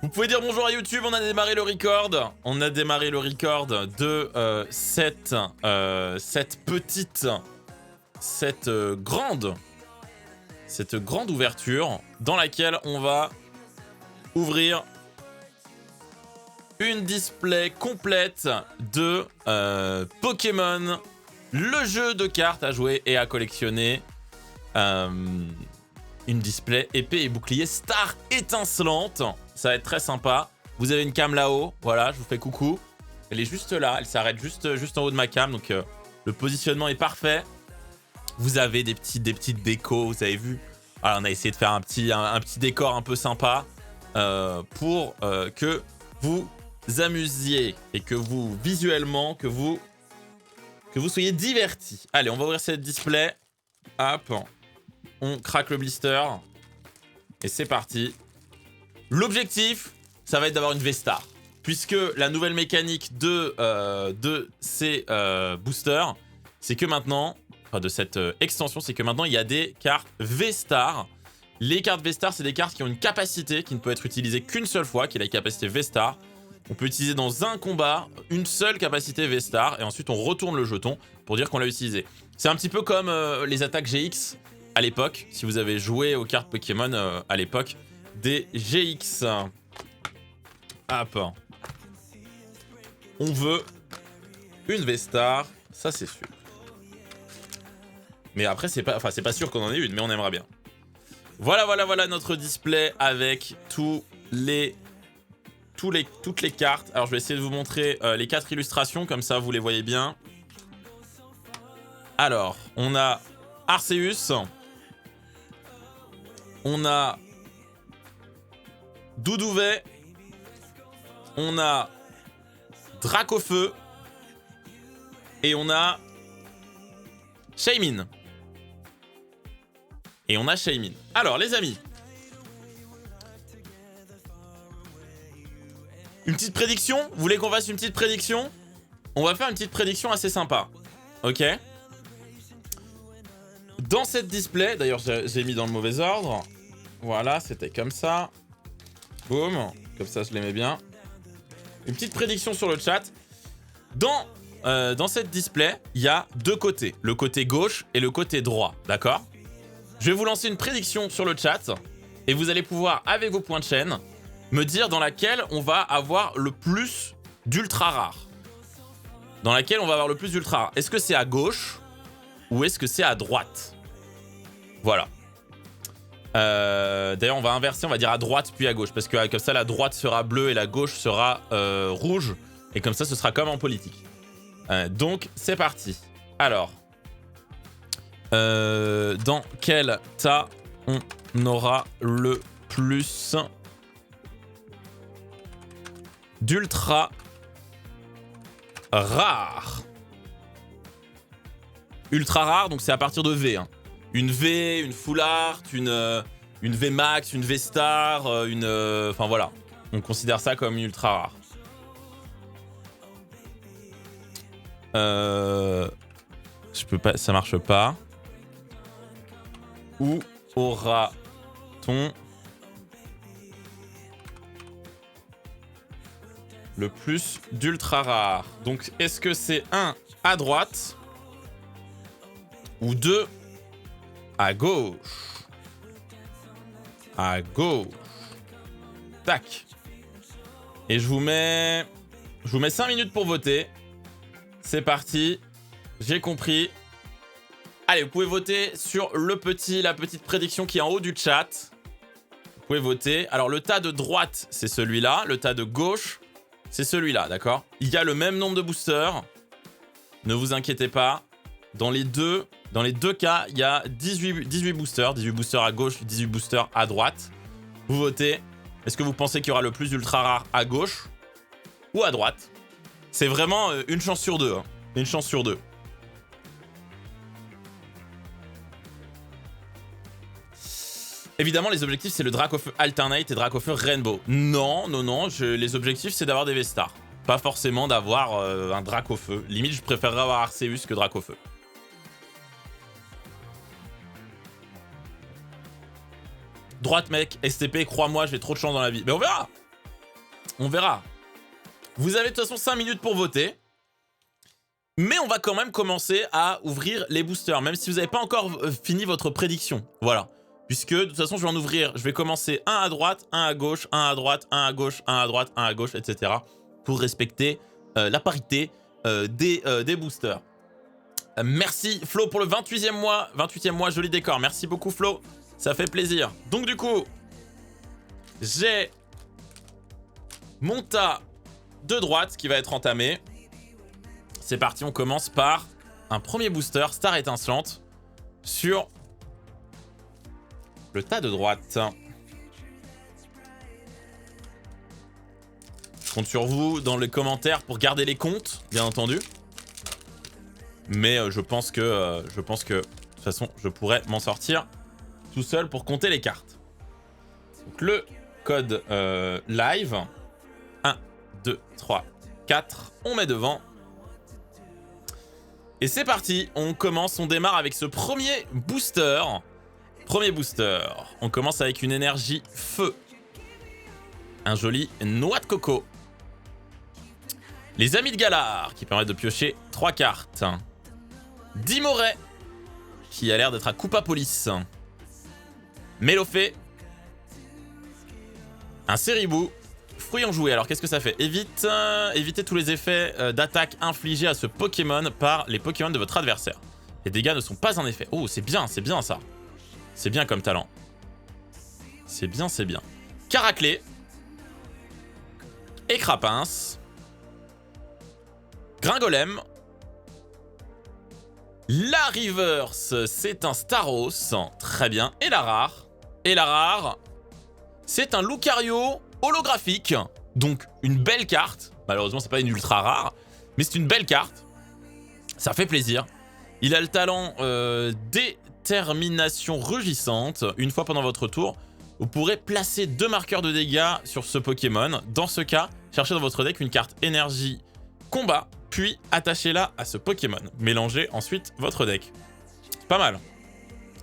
Vous pouvez dire bonjour à YouTube, on a démarré le record. On a démarré le record de cette grande ouverture dans laquelle on va ouvrir une display complète de Pokémon, le jeu de cartes à jouer et à collectionner. Une display épée et bouclier star étincelante. Ça va être très sympa. Vous avez une cam là-haut. Voilà, je vous fais coucou. Elle est juste là. Elle s'arrête juste en haut de ma cam. Donc, le positionnement est parfait. Vous avez des petites décos. Vous avez vu. Alors, on a essayé de faire un petit décor un peu sympa pour que vous amusiez et que vous, visuellement, que vous soyez divertis. Allez, on va ouvrir cette display. Hop. On craque le blister. Et c'est parti. L'objectif, ça va être d'avoir une V-Star. Puisque la nouvelle mécanique de ces boosters, c'est que maintenant, enfin de cette extension, c'est que maintenant il y a des cartes V-Star. Les cartes V-Star, c'est des cartes qui ont une capacité qui ne peut être utilisée qu'une seule fois, qui est la capacité V-Star. On peut utiliser dans un combat une seule capacité V-Star et ensuite on retourne le jeton pour dire qu'on l'a utilisé. C'est un petit peu comme les attaques GX à l'époque, si vous avez joué aux cartes Pokémon à l'époque des GX. Hop. On veut une V-Star, ça c'est sûr. Mais après, c'est pas sûr qu'on en ait une, mais on aimerait bien. Voilà notre display avec toutes les cartes. Alors je vais essayer de vous montrer les 4 illustrations, comme ça vous les voyez bien. Alors, on a Arceus. On a Doudouvet. On a Dracofeu. Et on a Shaymin. Alors, les amis. Une petite prédiction? Vous voulez qu'on fasse une petite prédiction? On va faire une petite prédiction assez sympa. Ok? Dans cette display, d'ailleurs j'ai mis dans le mauvais ordre. Voilà, c'était comme ça. Boum, comme ça je l'aimais bien. Une petite prédiction sur le chat. Dans cette display, il y a deux côtés. Le côté gauche et le côté droit, d'accord? Je vais vous lancer une prédiction sur le chat. Et vous allez pouvoir, avec vos points de chaîne, me dire dans laquelle on va avoir le plus d'ultra rares. Dans laquelle on va avoir le plus d'ultra rares. Est-ce que c'est à gauche ou est-ce que c'est à droite? Voilà. D'ailleurs, on va inverser, on va dire à droite puis à gauche. Parce que comme ça, la droite sera bleue et la gauche sera rouge. Et comme ça, ce sera comme en politique. Donc, c'est parti. Alors, dans quel tas on aura le plus d'ultra rares? Ultra rare, donc c'est à partir de V. Hein. Une V, une full art, une V max, une V star, enfin voilà. On considère ça comme ultra rare. Je peux pas, ça marche pas. Où aura-t-on le plus d'ultra rares? Donc, est-ce que c'est 1 à droite ou 2 à gauche? À gauche. Tac. Et je vous mets 5 minutes pour voter. C'est parti. J'ai compris. Allez, vous pouvez voter sur la petite prédiction qui est en haut du chat. Vous pouvez voter. Alors, le tas de droite, c'est celui-là. Le tas de gauche, c'est celui-là, d'accord? Il y a le même nombre de boosters. Ne vous inquiétez pas. Dans les deux cas, il y a 18 boosters. 18 boosters à gauche, 18 boosters à droite. Vous votez. Est-ce que vous pensez qu'il y aura le plus d'ultra rares à gauche ou à droite? C'est vraiment une chance sur deux. Hein. Une chance sur deux. Évidemment, les objectifs, c'est le Dracofeu Alternate et Dracofeu Rainbow. Non, les objectifs, c'est d'avoir des V-Stars. Pas forcément d'avoir un Dracofeu. Limite, je préférerais avoir Arceus que Dracofeu. Droite, mec, STP, crois-moi, j'ai trop de chance dans la vie. Mais on verra. On verra. Vous avez de toute façon 5 minutes pour voter. Mais on va quand même commencer à ouvrir les boosters, même si vous n'avez pas encore fini votre prédiction. Voilà. Puisque de toute façon, je vais en ouvrir. Je vais commencer un à droite, un à gauche, un à droite, un à gauche, un à droite, un à gauche, etc. Pour respecter la parité des boosters. Merci Flo pour le 28e mois. 28e mois, joli décor. Merci beaucoup Flo. Ça fait plaisir. Donc du coup, j'ai mon tas de droite qui va être entamé. C'est parti, on commence par un premier booster, Star étincelante, sur le tas de droite. Je compte sur vous dans les commentaires pour garder les comptes, bien entendu. Mais je pense que de toute façon, je pourrais m'en sortir tout seul pour compter les cartes. Donc le code live, 1, 2, 3, 4, on met devant. Et c'est parti, on commence, on démarre avec ce premier booster. Premier booster, on commence avec une énergie feu. Un joli noix de coco. Les amis de Galar, qui permettent de piocher 3 cartes. Dimoret, qui a l'air d'être à Coupapolis. Mélofée. Un Séribou. Fruit enjoué, alors qu'est-ce que ça fait? Évitez tous les effets d'attaque infligés à ce Pokémon par les Pokémon de votre adversaire. Les dégâts ne sont pas un effet. Oh, c'est bien ça. C'est bien comme talent. C'est bien. Caraclé. Écrapince. Gringolem. La Reverse, c'est un Staros. Très bien. Et la rare, c'est un Lucario holographique. Donc, une belle carte. Malheureusement, c'est pas une ultra rare. Mais c'est une belle carte. Ça fait plaisir. Il a le talent détermination rugissante. Une fois pendant votre tour, vous pourrez placer 2 marqueurs de dégâts sur ce Pokémon. Dans ce cas, cherchez dans votre deck une carte énergie combat, puis attachez-la à ce Pokémon. Mélangez ensuite votre deck. C'est pas mal.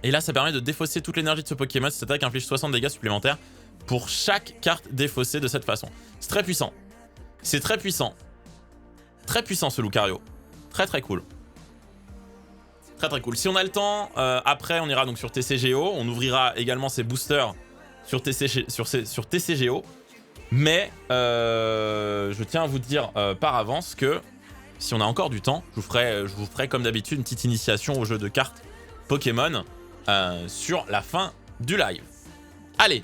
Et là, ça permet de défausser toute l'énergie de ce Pokémon. Cette attaque inflige 60 dégâts supplémentaires pour chaque carte défaussée de cette façon. C'est très puissant. C'est très puissant. Très puissant ce Lucario. Très cool. Très cool. Si on a le temps, après on ira donc sur TCGO. On ouvrira également ces boosters sur TCGO. Mais je tiens à vous dire par avance que si on a encore du temps, je vous ferai comme d'habitude une petite initiation au jeu de cartes Pokémon sur la fin du live. Allez,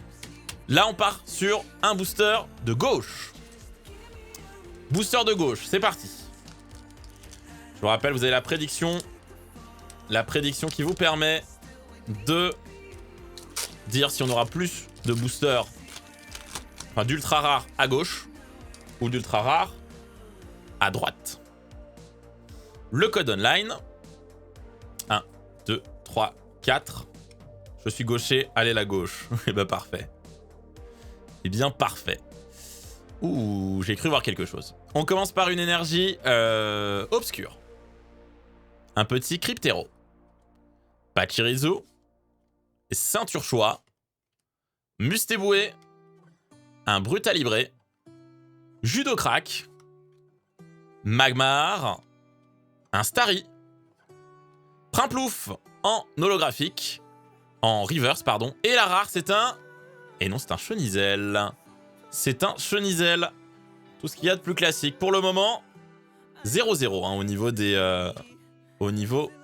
là on part sur un booster de gauche. Booster de gauche, c'est parti. Je vous rappelle, vous avez la prédiction. La prédiction qui vous permet de dire si on aura plus de boosters, enfin d'ultra rare à gauche ou d'ultra rare à droite. Le code online. 1, 2, 3, 4. Je suis gaucher, allez la gauche. Et ben parfait. Et bien parfait. Ouh, j'ai cru voir quelque chose. On commence par une énergie obscure. Un petit Cryptero. Pachirisu. Ceinture-choix. Mustéboué. Un Brutalibré. Judocrack. Magmar. Un Starry. Primplouf en holographique. En reverse, pardon. Et la rare, c'est un... Et non, c'est un Chenizel. C'est un Chenizel. Tout ce qu'il y a de plus classique. Pour le moment, 0-0 hein, au niveau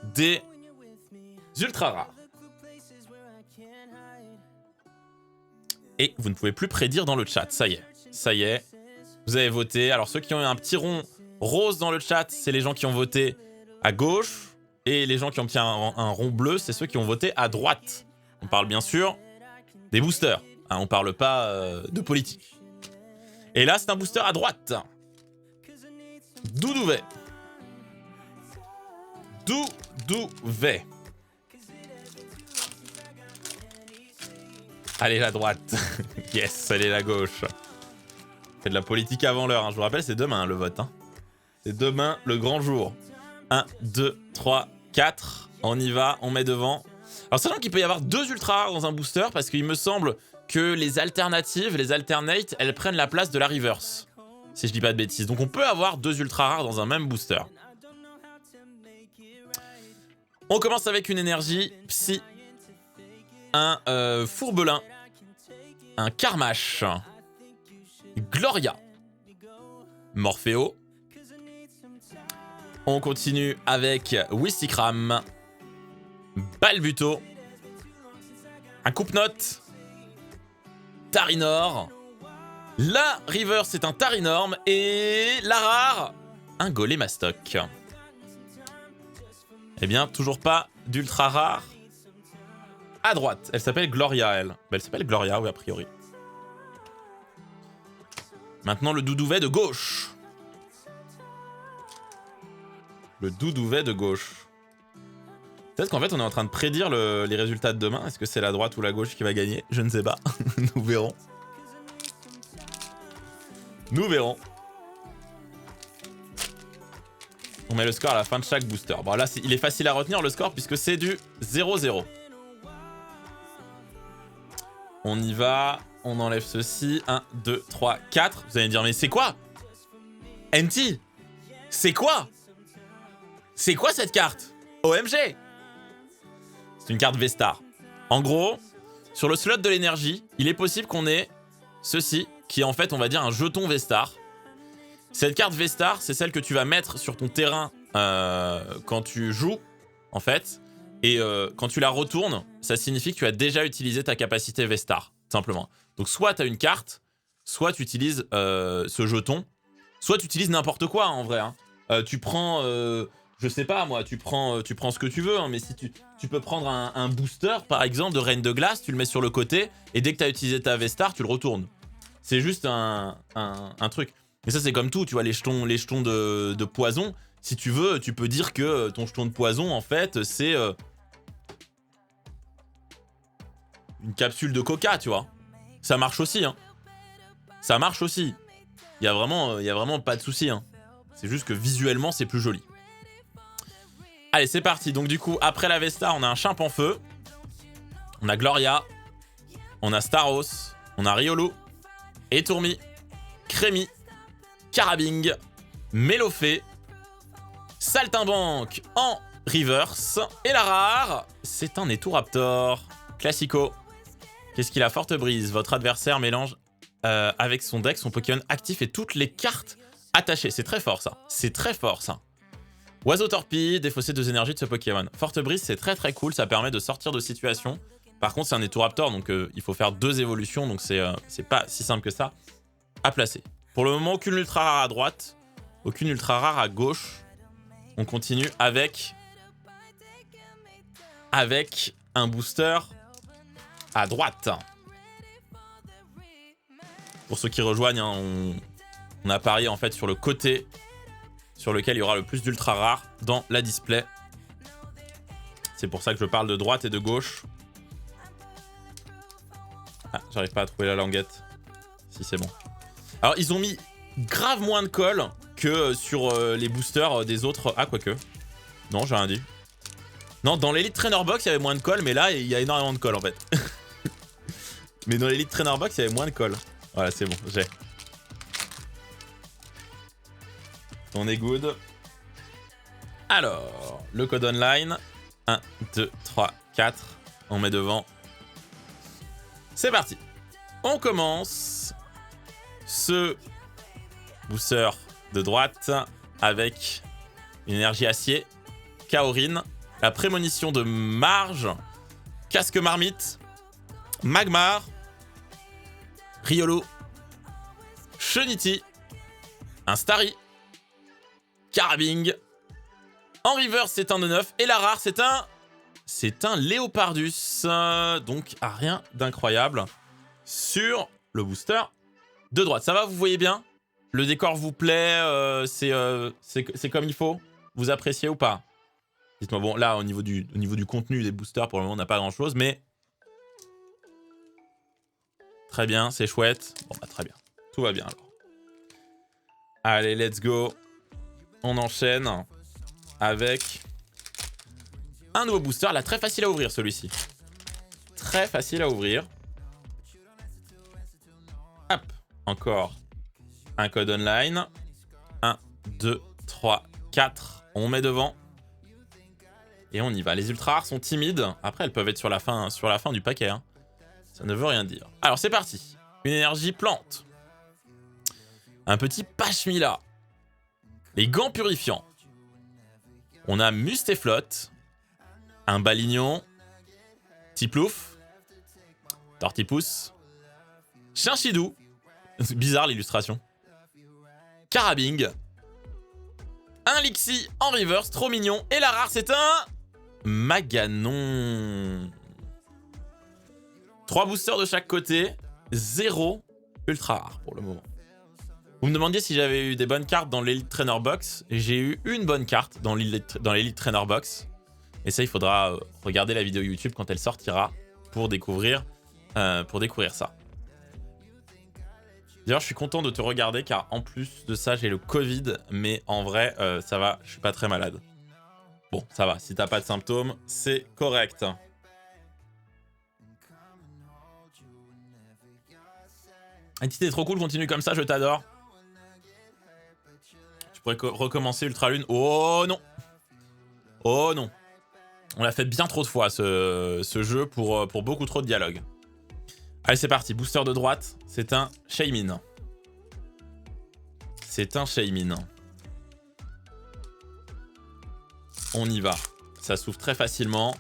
des ultra rares. Et vous ne pouvez plus prédire dans le chat. Ça y est. Vous avez voté. Alors ceux qui ont eu un petit rond rose dans le chat, c'est les gens qui ont voté à gauche. Et les gens qui ont mis un rond bleu, c'est ceux qui ont voté à droite. On parle bien sûr des boosters. Hein, on parle pas de politique. Et là, c'est un booster à droite. Doudouvet. Doudouvet. Allez, la droite. Yes, allez, la gauche. C'est de la politique avant l'heure. Hein. Je vous rappelle, c'est demain le vote. Hein. C'est demain le grand jour. 1, 2, 3, 4. On y va, on met devant. Alors, sachant qu'il peut y avoir 2 ultra rares dans un booster, parce qu'il me semble que les alternatives, les alternates, elles prennent la place de la reverse. Si je dis pas de bêtises. Donc on peut avoir 2 ultra rares dans un même booster. On commence avec une énergie psy. Un Fourbelin. Un Karmash. Gloria. Morpheo. On continue avec Wistikram. Balbuto. Un Coupe-Note. Tarinor. La River, c'est un Tarinorm. Et la rare, un Golémastoc. Eh bien, toujours pas d'ultra rare. À droite, elle s'appelle Gloria, elle. Elle s'appelle Gloria, oui, a priori. Maintenant, le Doudouvet de gauche. Le Doudouvet de gauche. Peut-être qu'en fait, on est en train de prédire les résultats de demain. Est-ce que c'est la droite ou la gauche qui va gagner? Je ne sais pas. Nous verrons. Nous verrons. On met le score à la fin de chaque booster. Bon, là, il est facile à retenir le score puisque c'est du 0-0. On y va. On enlève ceci. 1, 2, 3, 4. Vous allez me dire, mais c'est quoi? NT? C'est quoi? C'est quoi cette carte? OMG? C'est une carte V-Star. En gros, sur le slot de l'énergie, il est possible qu'on ait ceci, qui est en fait, on va dire, un jeton V-Star. Cette carte V-Star, c'est celle que tu vas mettre sur ton terrain quand tu joues, en fait. Et quand tu la retournes, ça signifie que tu as déjà utilisé ta capacité V-Star, simplement. Donc soit tu as une carte, soit tu utilises ce jeton, soit tu utilises n'importe quoi, en vrai. Hein. Tu prends... je sais pas moi, tu prends ce que tu veux, hein, mais si tu peux prendre un booster par exemple de Reine de Glace, tu le mets sur le côté et dès que tu as utilisé ta V-Star, tu le retournes. C'est juste un truc. Mais ça c'est comme tout, tu vois, les jetons de poison, si tu veux, tu peux dire que ton jeton de poison en fait c'est une capsule de coca, tu vois. Ça marche aussi, hein. Ça marche aussi. Il y a vraiment pas de souci, hein. C'est juste que visuellement c'est plus joli. Allez, c'est parti. Donc du coup, après la Vesta, on a un Chimp en feu. On a Gloria. On a Staros. On a Riolu. Etourmi. Crémi. Carabing. Mélofée. Saltimbanque en reverse. Et la rare, c'est un Eturaptor. Classico. Qu'est-ce qu'il a? Forte brise. Votre adversaire mélange avec son deck, son Pokémon actif et toutes les cartes attachées. C'est très fort ça. C'est très fort ça. Oiseau torpille, défausser 2 énergies de ce Pokémon. Forte brise, c'est très très cool, ça permet de sortir de situation. Par contre, c'est un Eturaptor, donc il faut faire 2 évolutions, donc c'est pas si simple que ça à placer. Pour le moment, aucune ultra rare à droite, aucune ultra rare à gauche. On continue avec un booster à droite. Pour ceux qui rejoignent, hein, on a parié en fait sur le côté sur lequel il y aura le plus d'ultra rares dans la display. C'est pour ça que je parle de droite et de gauche. Ah, j'arrive pas à trouver la languette. Si, c'est bon. Alors, ils ont mis grave moins de colle que sur les boosters des autres... Ah, quoique. Non, j'ai rien dit. Non, dans l'Elite Trainer Box, il y avait moins de colle, mais là, il y a énormément de colle, en fait. Mais dans l'Elite Trainer Box, il y avait moins de colle. Voilà, c'est bon, j'ai. On est good. Alors, le code online. 1, 2, 3, 4. On met devant. C'est parti. On commence ce booster de droite avec une énergie acier, Kaorin, la prémonition de Marge, Casque Marmite, Magmar, Riolu, Chenity, un Starry, Carabing. En reverse, c'est un 9. Et la rare, c'est un Léopardus. Donc, rien d'incroyable sur le booster de droite. Ça va, vous voyez bien? Le décor vous plaît? C'est comme il faut? Vous appréciez ou pas? Dites-moi, bon, là, au niveau du contenu des boosters, pour le moment, on n'a pas grand-chose, mais... Très bien, c'est chouette. Bon, bah, très bien. Tout va bien, alors. Allez, let's go. On enchaîne avec un nouveau booster. Là, très facile à ouvrir, celui-ci. Très facile à ouvrir. Hop, encore un code online. 1, 2, 3, 4. On met devant. Et on y va. Les ultra rares sont timides. Après, elles peuvent être sur la fin du paquet. Hein. Ça ne veut rien dire. Alors, c'est parti. Une énergie plante. Un petit Pashmila. Les gants purifiants. On a Mustéflotte. Un Balignon. Tiplouf. Tortipousse. Chinchidou. Bizarre l'illustration. Carabing. Un Lixie en reverse, trop mignon. Et la rare, c'est un Maganon. 3 boosters de chaque côté. 0 ultra rare pour le moment. Vous me demandiez si j'avais eu des bonnes cartes dans l'Elite Trainer Box. J'ai eu une bonne carte dans l'Elite Trainer Box. Et ça, il faudra regarder la vidéo YouTube quand elle sortira pour découvrir ça. D'ailleurs, je suis content de te regarder car en plus de ça, j'ai le Covid. Mais en vrai, ça va, je suis pas très malade. Bon, ça va. Si t'as pas de symptômes, c'est correct. Entité, t'es trop cool, continue comme ça, je t'adore. Tu pourrais recommencer Ultra Lune. Oh non. Oh non. On l'a fait bien trop de fois ce jeu pour beaucoup trop de dialogue. Allez, c'est parti. Booster de droite, c'est un Shaymin. C'est un Shaymin. On y va. Ça s'ouvre très facilement.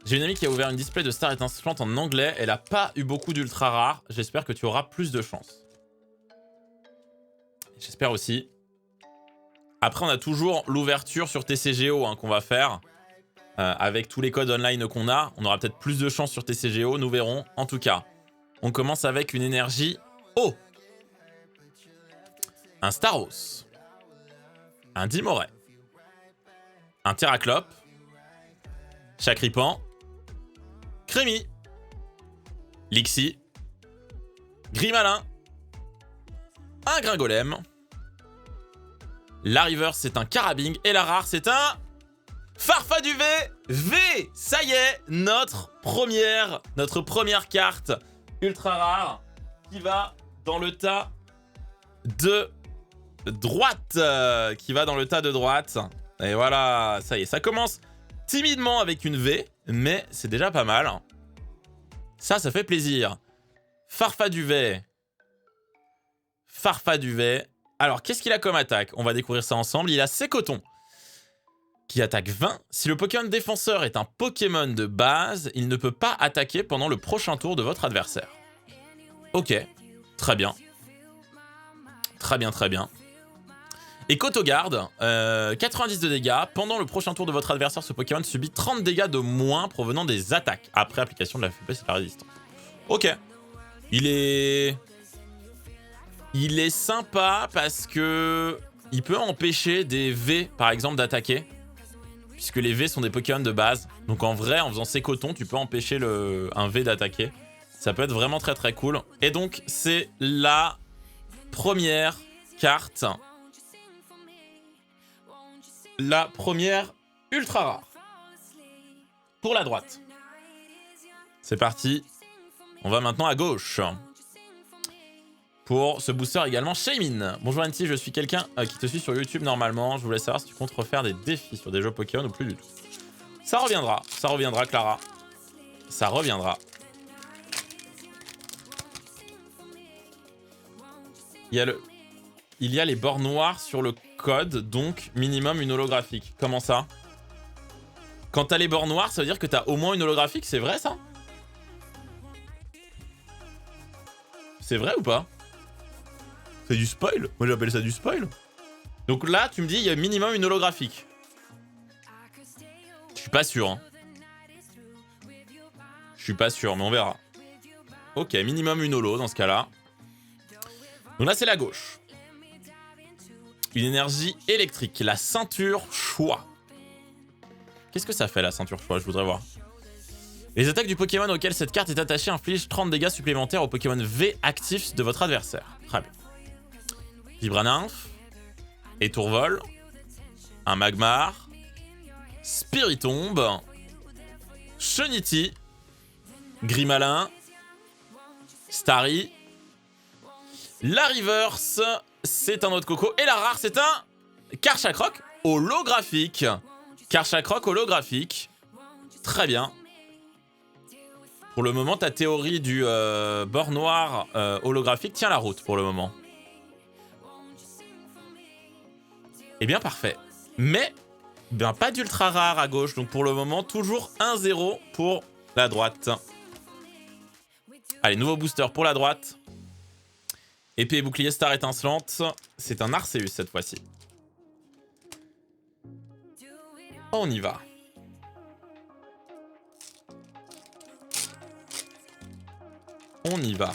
J'ai une amie qui a ouvert une display de Star étincelante en anglais. Elle n'a pas eu beaucoup d'ultra rares. J'espère que tu auras plus de chance. J'espère aussi. Après, on a toujours l'ouverture sur TCGO hein, qu'on va faire. Avec tous les codes online qu'on a. On aura peut-être plus de chance sur TCGO. Nous verrons. En tout cas, on commence avec une énergie eau. Un Staros. Un Dimoray. Un Terraclope. Chakripan. Crémy. Lixie. Grimalin. Un Gringolem. La reverse, c'est un Carabing. Et la rare, c'est un Farfaduvet V. Ça y est, notre première carte ultra rare qui va dans le tas de droite. Et voilà, ça y est, ça commence timidement avec une V, mais c'est déjà pas mal. Ça fait plaisir. Farfaduvet. Alors, qu'est-ce qu'il a comme attaque? On va découvrir ça ensemble. Il a Sekoton, qui attaque 20. Si le Pokémon défenseur est un Pokémon de base, il ne peut pas attaquer pendant le prochain tour de votre adversaire. Ok, très bien. Très bien. Et Kotogarde, 90 de dégâts. Pendant le prochain tour de votre adversaire, ce Pokémon subit 30 dégâts de moins provenant des attaques, après application de la faiblesse et de la résistance. Ok. Il est sympa parce que il peut empêcher des V, par exemple, d'attaquer. Puisque les V sont des Pokémon de base. Donc en vrai, en faisant Sekoton, tu peux empêcher un V d'attaquer. Ça peut être vraiment très cool. Et donc, c'est la première carte. La première ultra rare. Pour la droite. C'est parti. On va maintenant à gauche. Pour ce booster également, Shaymin. Bonjour Anti, je suis quelqu'un qui te suit sur YouTube normalement. Je voulais savoir si tu comptes refaire des défis sur des jeux Pokémon ou plus du tout. Ça reviendra Clara. Ça reviendra. Il y a les bords noirs sur le code, donc minimum une holographique. Comment ça? Quand t'as les bords noirs, ça veut dire que t'as au moins une holographique, c'est vrai ça? C'est vrai ou pas? C'est du spoil? Moi j'appelle ça du spoil. Donc là, tu me dis il y a minimum une holographique. Je suis pas sûr. Hein. Je suis pas sûr, mais on verra. Ok, minimum une holo dans ce cas-là. Donc là, c'est la gauche. Une énergie électrique. La ceinture choix. Qu'est-ce que ça fait la ceinture choix? Je voudrais voir. Les attaques du Pokémon auquel cette carte est attachée infligent 30 dégâts supplémentaires au Pokémon V actif de votre adversaire. Très bien. Vibranymph. Étourvol. Un Magmar. Spiritomb. Chenity. Grimalin. Starry. La reverse, c'est un autre coco. Et la rare, c'est un Karchakroc holographique. Karchakroc holographique. Très bien. Pour le moment, ta théorie du bord noir holographique tient la route pour le moment. Eh bien, parfait. Mais, bien, pas d'ultra rare à gauche. Donc, pour le moment, toujours 1-0 pour la droite. Allez, nouveau booster pour la droite. Épée et bouclier star étincelante. C'est un Arceus cette fois-ci. On y va. On y va.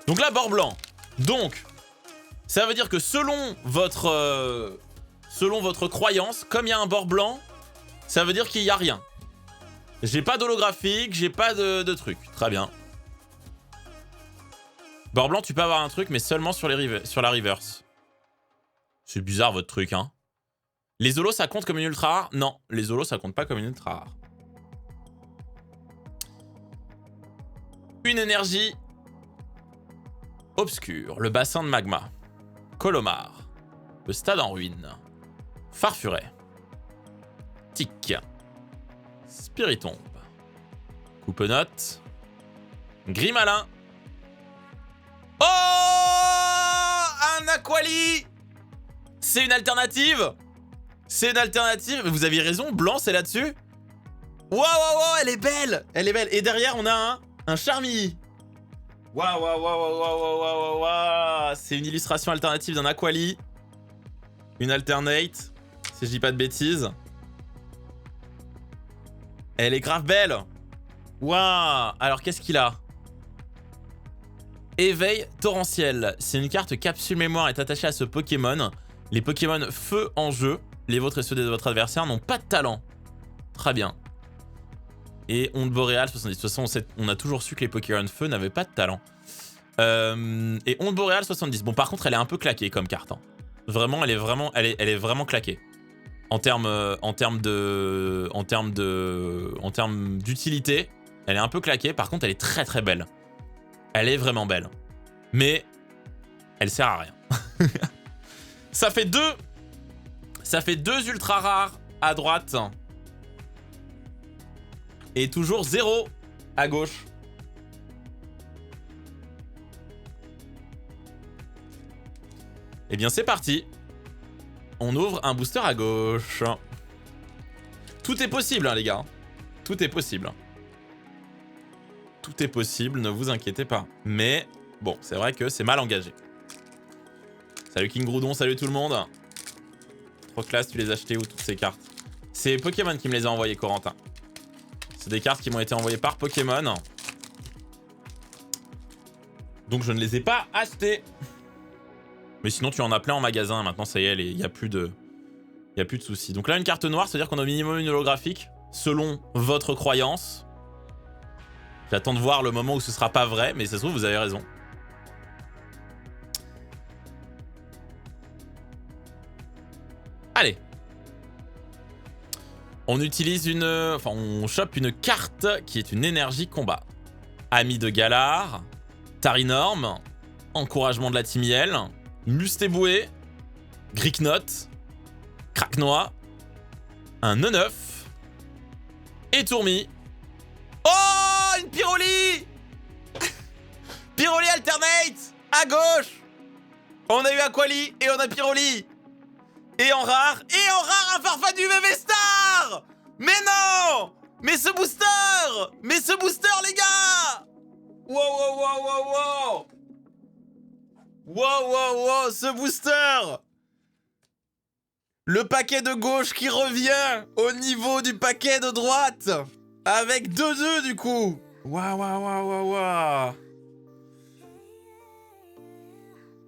Donc là, bord blanc. Donc, ça veut dire que selon votre croyance, comme il y a un bord blanc, ça veut dire qu'il n'y a rien. J'ai pas d'holographique, j'ai pas de truc. Très bien. Bord blanc, tu peux avoir un truc, mais seulement sur la reverse. C'est bizarre votre truc, hein. Les holos, ça compte comme une ultra rare? Non, les holos, ça compte pas comme une ultra rare. Une énergie obscure. Le bassin de magma. Colomar. Le stade en ruine. Farfuret. Tic. Spiritombe. Coupenote. Grimalin. Oh, un Aquali. C'est une alternative. C'est une alternative. Mais vous aviez raison, blanc, c'est là-dessus. Waouh, waouh, waouh, elle est belle. Elle est belle. Et derrière, on a un Charmilly. Waouh, waouh, waouh, waouh, waouh, waouh, waouh. C'est une illustration alternative d'un Aquali. Une alternate, si je dis pas de bêtises. Elle est grave belle. Waouh. Alors, qu'est-ce qu'il a? Éveil torrentiel. Si une carte capsule mémoire est attachée à ce Pokémon, les Pokémon feu en jeu, les vôtres et ceux de votre adversaire, n'ont pas de talent. Très bien. Et onde boréale 70. De toute façon, on a toujours su que les Pokémon feu n'avaient pas de talent. Et onde boréale 70. Bon, par contre, elle est un peu claquée comme carte. Hein. Vraiment, elle est vraiment claquée. En termes d'utilité, elle est un peu claquée. Par contre, elle est très très belle. Elle est vraiment belle. Mais elle sert à rien. Ça fait deux ultra rares à droite. Et toujours 0 à gauche. Eh bien, c'est parti. On ouvre un booster à gauche. Tout est possible, hein, les gars. Tout est possible. Tout est possible, ne vous inquiétez pas. Mais, bon, c'est vrai que c'est mal engagé. Salut King Groudon, salut tout le monde. Trop classe, tu les as achetées où toutes ces cartes? C'est Pokémon qui me les a envoyées, Corentin. C'est des cartes qui m'ont été envoyées par Pokémon. Donc je ne les ai pas achetées. Mais sinon tu en as plein en magasin. Maintenant ça y est, il n'y a plus de soucis. Donc là une carte noire, c'est-à-dire qu'on a au minimum une holographique. Selon votre croyance. J'attends de voir le moment où ce sera pas vrai. Mais ça se trouve vous avez raison. Allez. On utilise on chope une carte qui est une énergie combat. Ami de Galar, Tarinorm, encouragement de la Timiel, Mustéboué, Gricknote, Craquenois, un E9 et Tourmi. Oh, une Pyroli. Pyroli alternate à gauche. On a eu Aquali et on a Pyroli. Et en rare, un Farfaduve V-Star. Mais non. Mais ce booster, les gars. Wow, wow, wow, wow, wow. Wow, wow, wow, ce booster. Le paquet de gauche qui revient au niveau du paquet de droite. Avec 2-2 du coup. Waouh, waouh, waouh, waouh, waouh.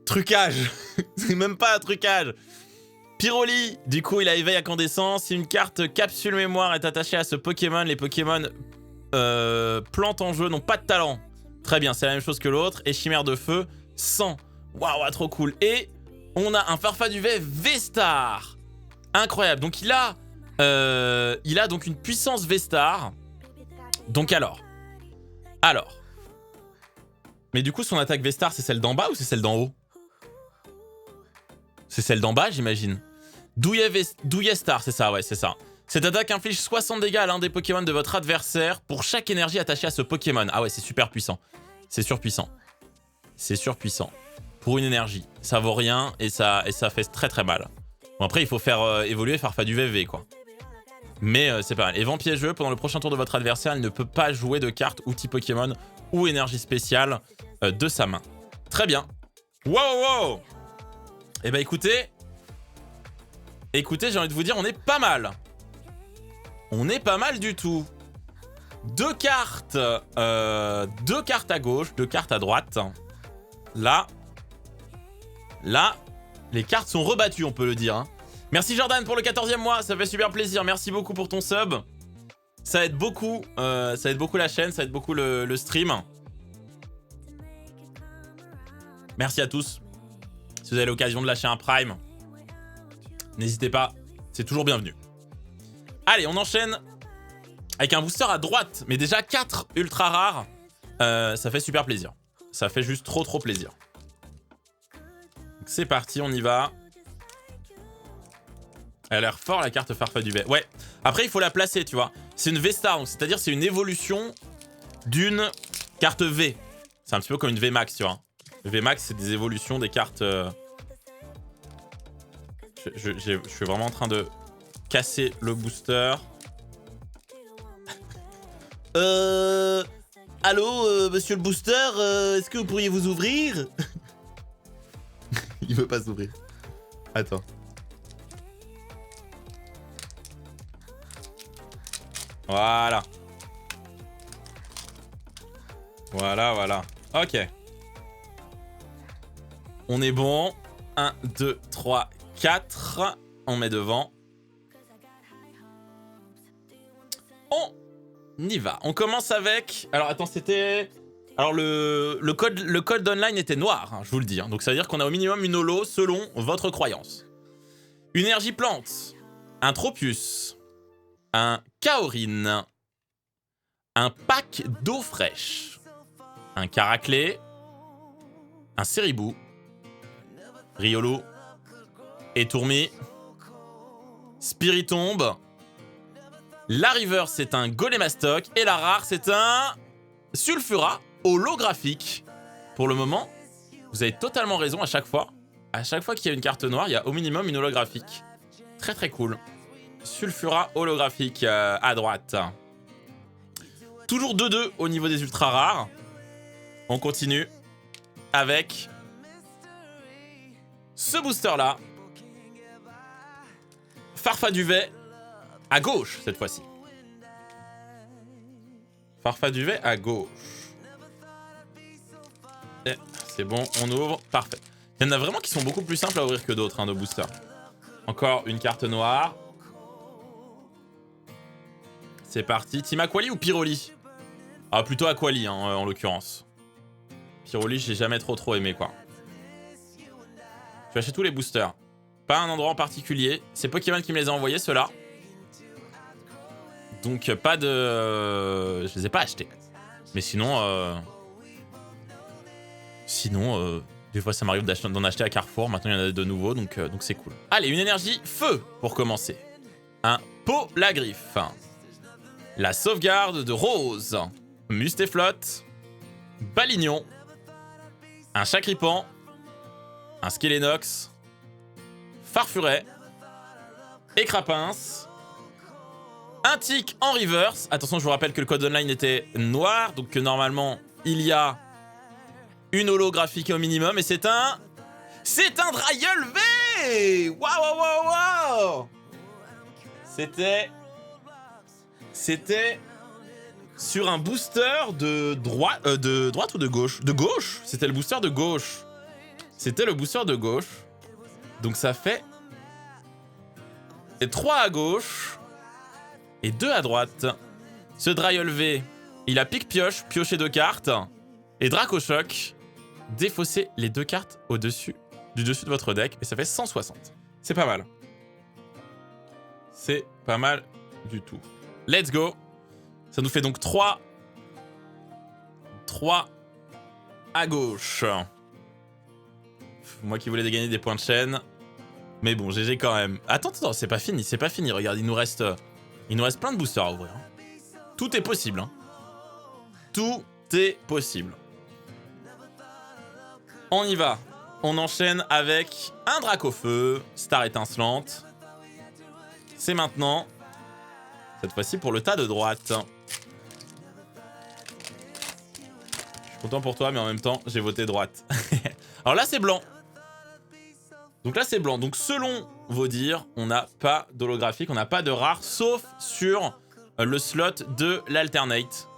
Trucage. C'est même pas un trucage. Pyroli, du coup il a éveil incandescent. Si une carte capsule mémoire est attachée à ce Pokémon, les Pokémon plantes en jeu n'ont pas de talent. Très bien, c'est la même chose que l'autre. Et chimère de feu, 100. Waouh, trop cool. Et on a un Farfaduve V-Star. Incroyable. Donc il a donc une puissance V-Star. Donc alors. Mais du coup, son attaque V-Star, c'est celle d'en bas ou c'est celle d'en haut? C'est celle d'en bas, j'imagine. Douillet Star, c'est ça, ouais, c'est ça. Cette attaque inflige 60 dégâts à l'un des Pokémon de votre adversaire pour chaque énergie attachée à ce Pokémon. Ah ouais, c'est super puissant. C'est surpuissant. C'est surpuissant. Pour une énergie. Ça vaut rien et ça fait très très mal. Bon, après, il faut faire évoluer Farfa du VV, quoi. Mais c'est pas mal. Et vent piégeux, pendant le prochain tour de votre adversaire, il ne peut pas jouer de carte, outil Pokémon ou énergie spéciale de sa main. Très bien. Wow, wow. Eh ben écoutez, j'ai envie de vous dire, on est pas mal. On est pas mal du tout. Deux cartes à gauche, 2 cartes à droite. Là, les cartes sont rebattues, on peut le dire. Hein. Merci Jordan pour le 14e mois, ça fait super plaisir. Merci beaucoup pour ton sub. Ça aide beaucoup la chaîne, ça aide beaucoup le stream. Merci à tous. Si vous avez l'occasion de lâcher un Prime, n'hésitez pas, c'est toujours bienvenu. Allez, on enchaîne avec un booster à droite, mais déjà 4 ultra rares. Ça fait super plaisir. Ça fait juste trop plaisir. C'est parti, on y va. Elle a l'air fort la carte Farfa du V. Ouais. Après, il faut la placer, tu vois. C'est une V-Star, c'est-à-dire c'est une évolution d'une carte V. C'est un petit peu comme une V-Max, tu vois. V-Max, c'est des évolutions des cartes... Je suis vraiment en train de casser le booster. Allô, monsieur le booster, est-ce que vous pourriez vous ouvrir? Il veut pas s'ouvrir. Attends. Voilà. Voilà. Ok. On est bon. 1, 2, 3, 4. On met devant. On y va. On commence avec... Alors, attends, c'était... Alors, le code online était noir, hein, je vous le dis. Hein. Donc, ça veut dire qu'on a au minimum une holo selon votre croyance. Une énergie plante. Un Tropius. Un Kaorin. Un pack d'eau fraîche. Un Caraclé. Un Ceribou. Riolu. Étourmi. Spiritombe. La River, c'est un Golémastoc. Et la rare, c'est un Sulfura holographique. Pour le moment, vous avez totalement raison à chaque fois. À chaque fois qu'il y a une carte noire, il y a au minimum une holographique. Très cool. Sulfura holographique à droite. Toujours 2-2 au niveau des ultra rares. On continue avec ce booster là. Farfa Duvet à gauche cette fois-ci. Farfa Duvet à gauche. C'est bon, on ouvre. Parfait. Il y en a vraiment qui sont beaucoup plus simples à ouvrir que d'autres, hein, nos boosters. Encore une carte noire. C'est parti. Team Aquali ou Pyroli? Ah, plutôt Aquali, hein, en l'occurrence. Pyroli, j'ai jamais trop aimé, quoi. Je vais acheter tous les boosters. Pas un endroit en particulier. C'est Pokémon qui me les a envoyés, ceux-là. Donc, pas de... je les ai pas achetés. Mais sinon... des fois, ça m'arrive d'en acheter à Carrefour. Maintenant, il y en a de nouveaux, donc c'est cool. Allez, une énergie feu pour commencer. Un Polagriffe. La sauvegarde de Rose. Mustéflotte. Balignon. Un Chacripan. Un Skelenox. Farfuret. Écrapince. Un tic en reverse. Attention, je vous rappelle que le code online était noir, donc que normalement, il y a une holographique au minimum, et c'est un... C'est un Dryol V. Waouh. C'était sur un booster de droite ou de gauche? De gauche. C'était le booster de gauche. Donc ça fait 3 à gauche et 2 à droite. Ce Dryol V, il a pique-pioche, pioché 2 cartes, et Dracochoc, défausser les 2 cartes du dessus de votre deck, et ça fait 160. C'est pas mal. C'est pas mal du tout. Let's go. Ça nous fait donc 3 à gauche. Moi qui voulais gagner des points de chaîne. Mais bon, GG quand même. Attends, c'est pas fini, c'est pas fini. Regarde, il nous reste plein de boosters à ouvrir. Tout est possible. Hein. Tout est possible. On y va. On enchaîne avec un Dracofeu, Star étincelante. C'est maintenant. Cette fois-ci pour le tas de droite. Je suis content pour toi, mais en même temps, j'ai voté droite. Alors là, c'est blanc. Donc là, c'est blanc. Donc selon vos dires, on n'a pas d'holographique, on n'a pas de rare, sauf sur le slot de l'alternate.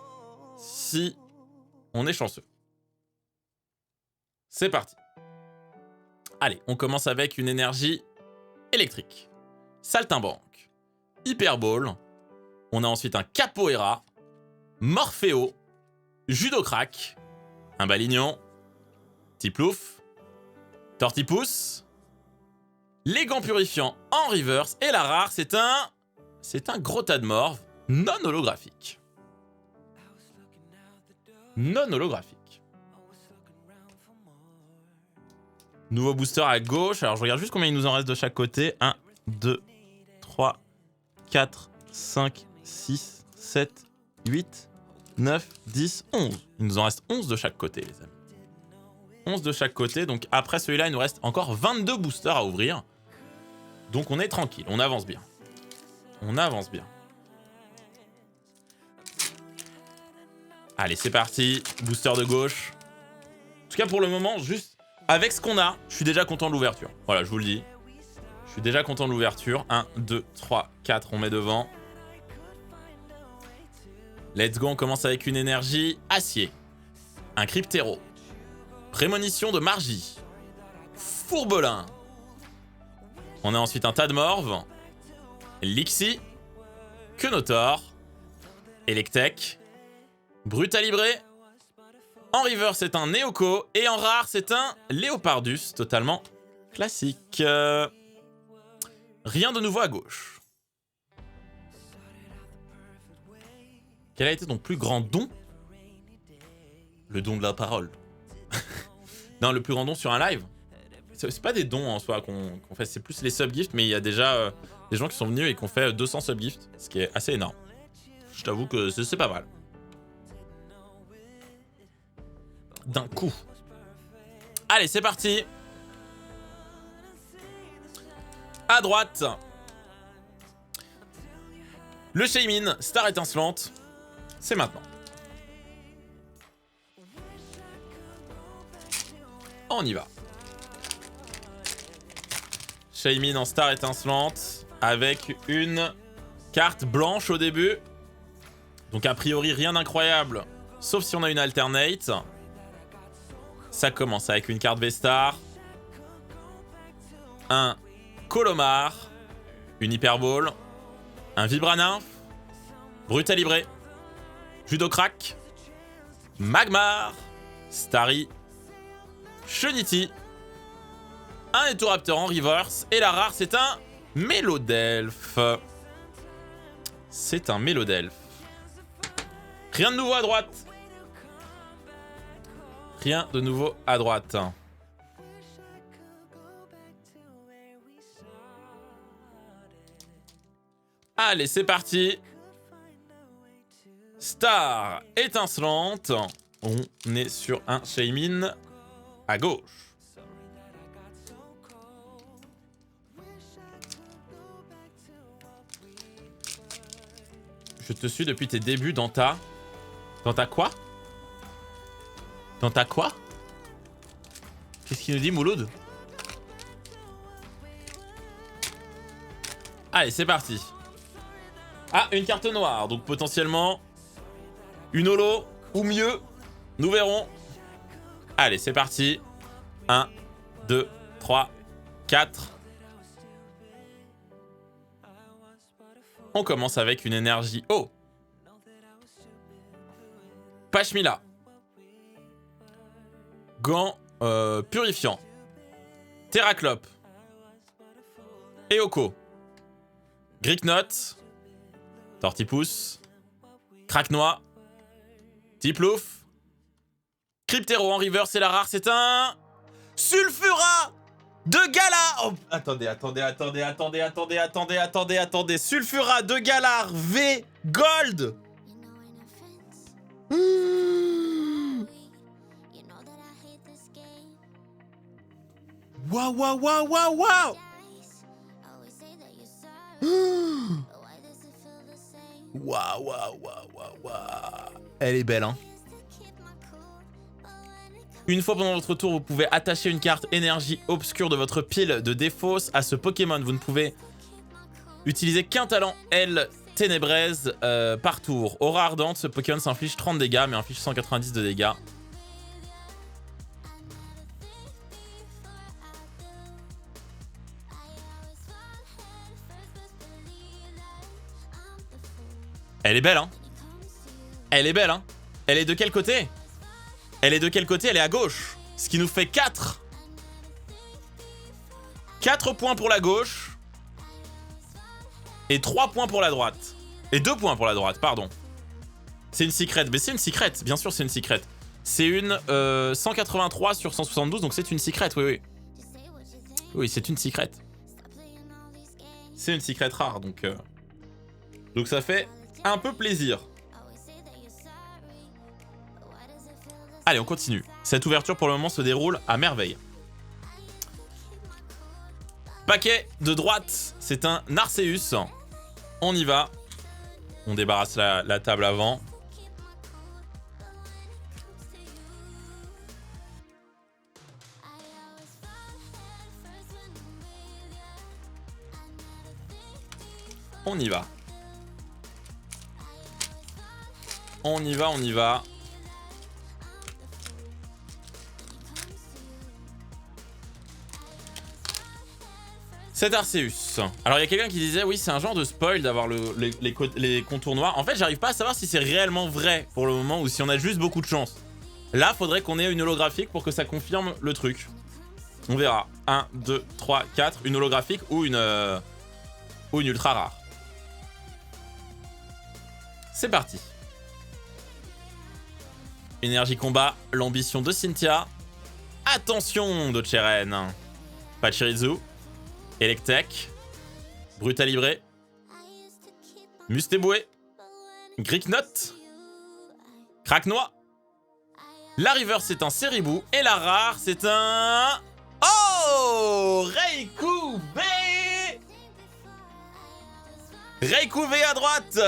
Si on est chanceux. C'est parti. Allez, on commence avec une énergie électrique. Saltimbanque. Hyperball. On a ensuite un Capoeira. Morpheo. Judocrack. Un Balignon. Tiplouf. Tortipousse. Les gants purifiants en reverse. Et la rare, c'est un gros tas de morve non holographique. Non holographique. Nouveau booster à gauche. Alors je regarde juste combien il nous en reste de chaque côté. 1, 2, 3, 4, 5, 6, 7, 8, 9, 10, 11. Il nous en reste 11 de chaque côté, les amis. 11 de chaque côté. Donc après celui-là, il nous reste encore 22 boosters à ouvrir. Donc on est tranquille, on avance bien. On avance bien. Allez, c'est parti. Booster de gauche. En tout cas, pour le moment, juste avec ce qu'on a, je suis déjà content de l'ouverture. Voilà, je vous le dis. Je suis déjà content de l'ouverture. 1, 2, 3, 4, on met devant. Let's go, on commence avec une énergie acier. Un Cryptéro. Prémonition de Margie. Fourbelin. On a ensuite un tas de morve. Lixie. Quenotor. Electek. Brutalibré. En river, c'est un Neoko. Et en rare, c'est un Léopardus. Totalement classique. Rien de nouveau à gauche. Quel a été ton plus grand don? Le don de la parole. Non, le plus grand don sur un live. C'est pas des dons en soi qu'on fait, c'est plus les subgifts, mais il y a déjà des gens qui sont venus et qui ont fait 200 subgifts, ce qui est assez énorme. Je t'avoue que c'est pas mal. D'un coup. Allez, c'est parti. À droite. Le Shaymin, Star étincelante. C'est maintenant. On y va. Shaymin en Star étincelante avec une carte blanche au début. Donc a priori rien d'incroyable, sauf si on a une alternate. Ça commence avec une carte V-Star. Un Colomar. Une Hyperball. Un Vibranymph. Brutalibré. Judocrack. Magmar. Starry. Chenity. Un Etoraptor en reverse. Et la rare, c'est un Mélodelphe. C'est un Mélodelphe. Rien de nouveau à droite. Rien de nouveau à droite. Allez, c'est parti. Star étincelante. On est sur un Shaymin à gauche. Je te suis depuis tes débuts dans ta... Dans ta quoi? Dans ta quoi? Qu'est-ce qu'il nous dit, Mouloud? Allez, c'est parti. Ah, une carte noire. Donc potentiellement une holo ou mieux. Nous verrons. Allez, c'est parti. 1, 2, 3, 4. On commence avec une énergie eau. Pashmila. Gant purifiant. Terraclope. Eoko. Gricknot. Tortipousse. Craquenois. Tiplouf. Cryptero en river, c'est la rare, c'est un... Sulfura de Galar. Oh, attendez. Sulfura de Galar V Gold. Waouh. Elle est belle, hein. Une fois pendant votre tour, vous pouvez attacher une carte énergie obscure de votre pile de défausse à ce Pokémon. Vous ne pouvez utiliser qu'un talent L Ténébraise par tour. Aura ardente, ce Pokémon s'inflige 30 dégâts, mais inflige 190 de dégâts. Elle est belle, hein. Elle est belle, hein. Elle est de quel côté? Elle est de quel côté? Elle est à gauche. Ce qui nous fait 4. 4 points pour la gauche. Et 3 points pour la droite. Et 2 points pour la droite, pardon. C'est une secret. Mais c'est une secret. Bien sûr, c'est une secret. C'est une 183 sur 172. Donc c'est une secret, oui. Oui, c'est une secret. C'est une secret rare. Donc ça fait un peu plaisir. Allez, on continue. Cette ouverture pour le moment se déroule à merveille. Paquet de droite, c'est un Arceus. On y va. On débarrasse la table avant. On y va. On y va. Cet Arceus. Alors il y a quelqu'un qui disait oui c'est un genre de spoil d'avoir les contours noirs. En fait j'arrive pas à savoir si c'est réellement vrai pour le moment ou si on a juste beaucoup de chance. Là faudrait qu'on ait une holographique pour que ça confirme le truc. On verra. 1, 2, 3, 4. Une holographique ou une ultra rare. C'est parti. Énergie combat, l'ambition de Cynthia. Attention de Cheren. Pachirisu. Electek, Brutalibré, Mustéboué, Gricknot, Cracknois. La river c'est un Ceribou et la rare c'est un... Oh, Raikou V. Raikou V à droite.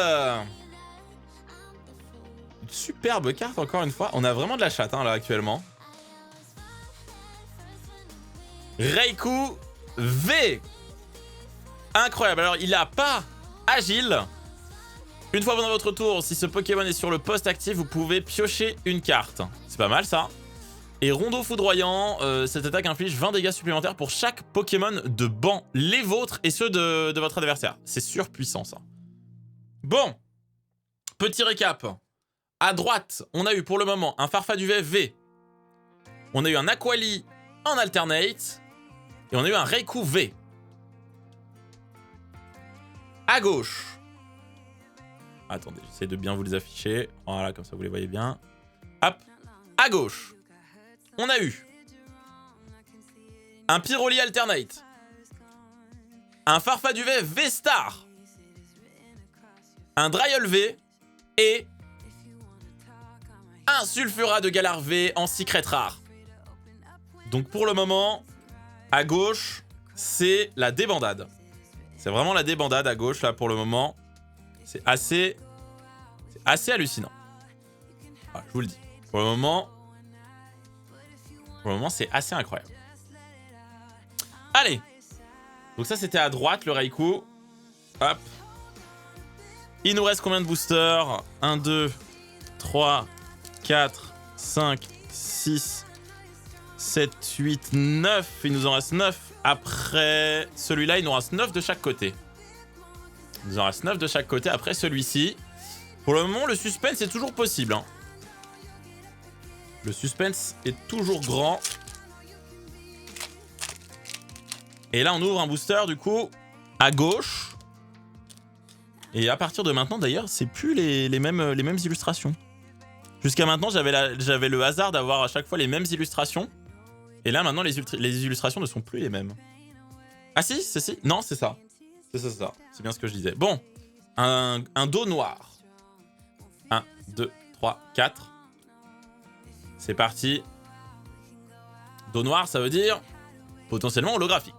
Une superbe carte encore une fois. On a vraiment de la chatte hein, là actuellement. Raikou V. Incroyable. Alors, il n'a pas agile. Une fois pendant votre tour, si ce Pokémon est sur le poste actif, vous pouvez piocher une carte. C'est pas mal, ça. Et Rondo Foudroyant, cette attaque inflige 20 dégâts supplémentaires pour chaque Pokémon de banc. Les vôtres et ceux de votre adversaire. C'est surpuissant, ça. Bon. Petit récap. À droite, on a eu pour le moment un Farfaduvet V. On a eu un Aquali en alternate. Et on a eu un Raikou V. À gauche. Attendez, j'essaie de bien vous les afficher. Voilà, comme ça vous les voyez bien. Hop. À gauche. On a eu un Pyroli alternate. Un Farfaduvet V-Star. Un Dryol V. Et un Sulfura de Galar V en secret rare. Donc pour le moment... À gauche, c'est la débandade. C'est vraiment la débandade à gauche, là, pour le moment. C'est assez hallucinant. Voilà, je vous le dis. Pour le moment, c'est assez incroyable. Allez. Donc ça, c'était à droite, le Raikou. Hop. Il nous reste combien de boosters? 1, 2, 3, 4, 5, 6... 7, 8, 9. Il nous en reste 9. Après celui-là, il nous reste 9 de chaque côté. Il nous en reste 9 de chaque côté après celui-ci. Pour le moment, le suspense est toujours possible. Hein. Le suspense est toujours grand. Et là, on ouvre un booster, du coup, à gauche. Et à partir de maintenant, d'ailleurs, c'est plus les mêmes illustrations. Jusqu'à maintenant, j'avais le hasard d'avoir à chaque fois les mêmes illustrations. Et là, maintenant, les illustrations ne sont plus les mêmes. Ah si, c'est si. Non, c'est ça. C'est ça. C'est bien ce que je disais. Bon, un dos noir. 1, 2, 3, 4. C'est parti. Dos noir, ça veut dire potentiellement holographique.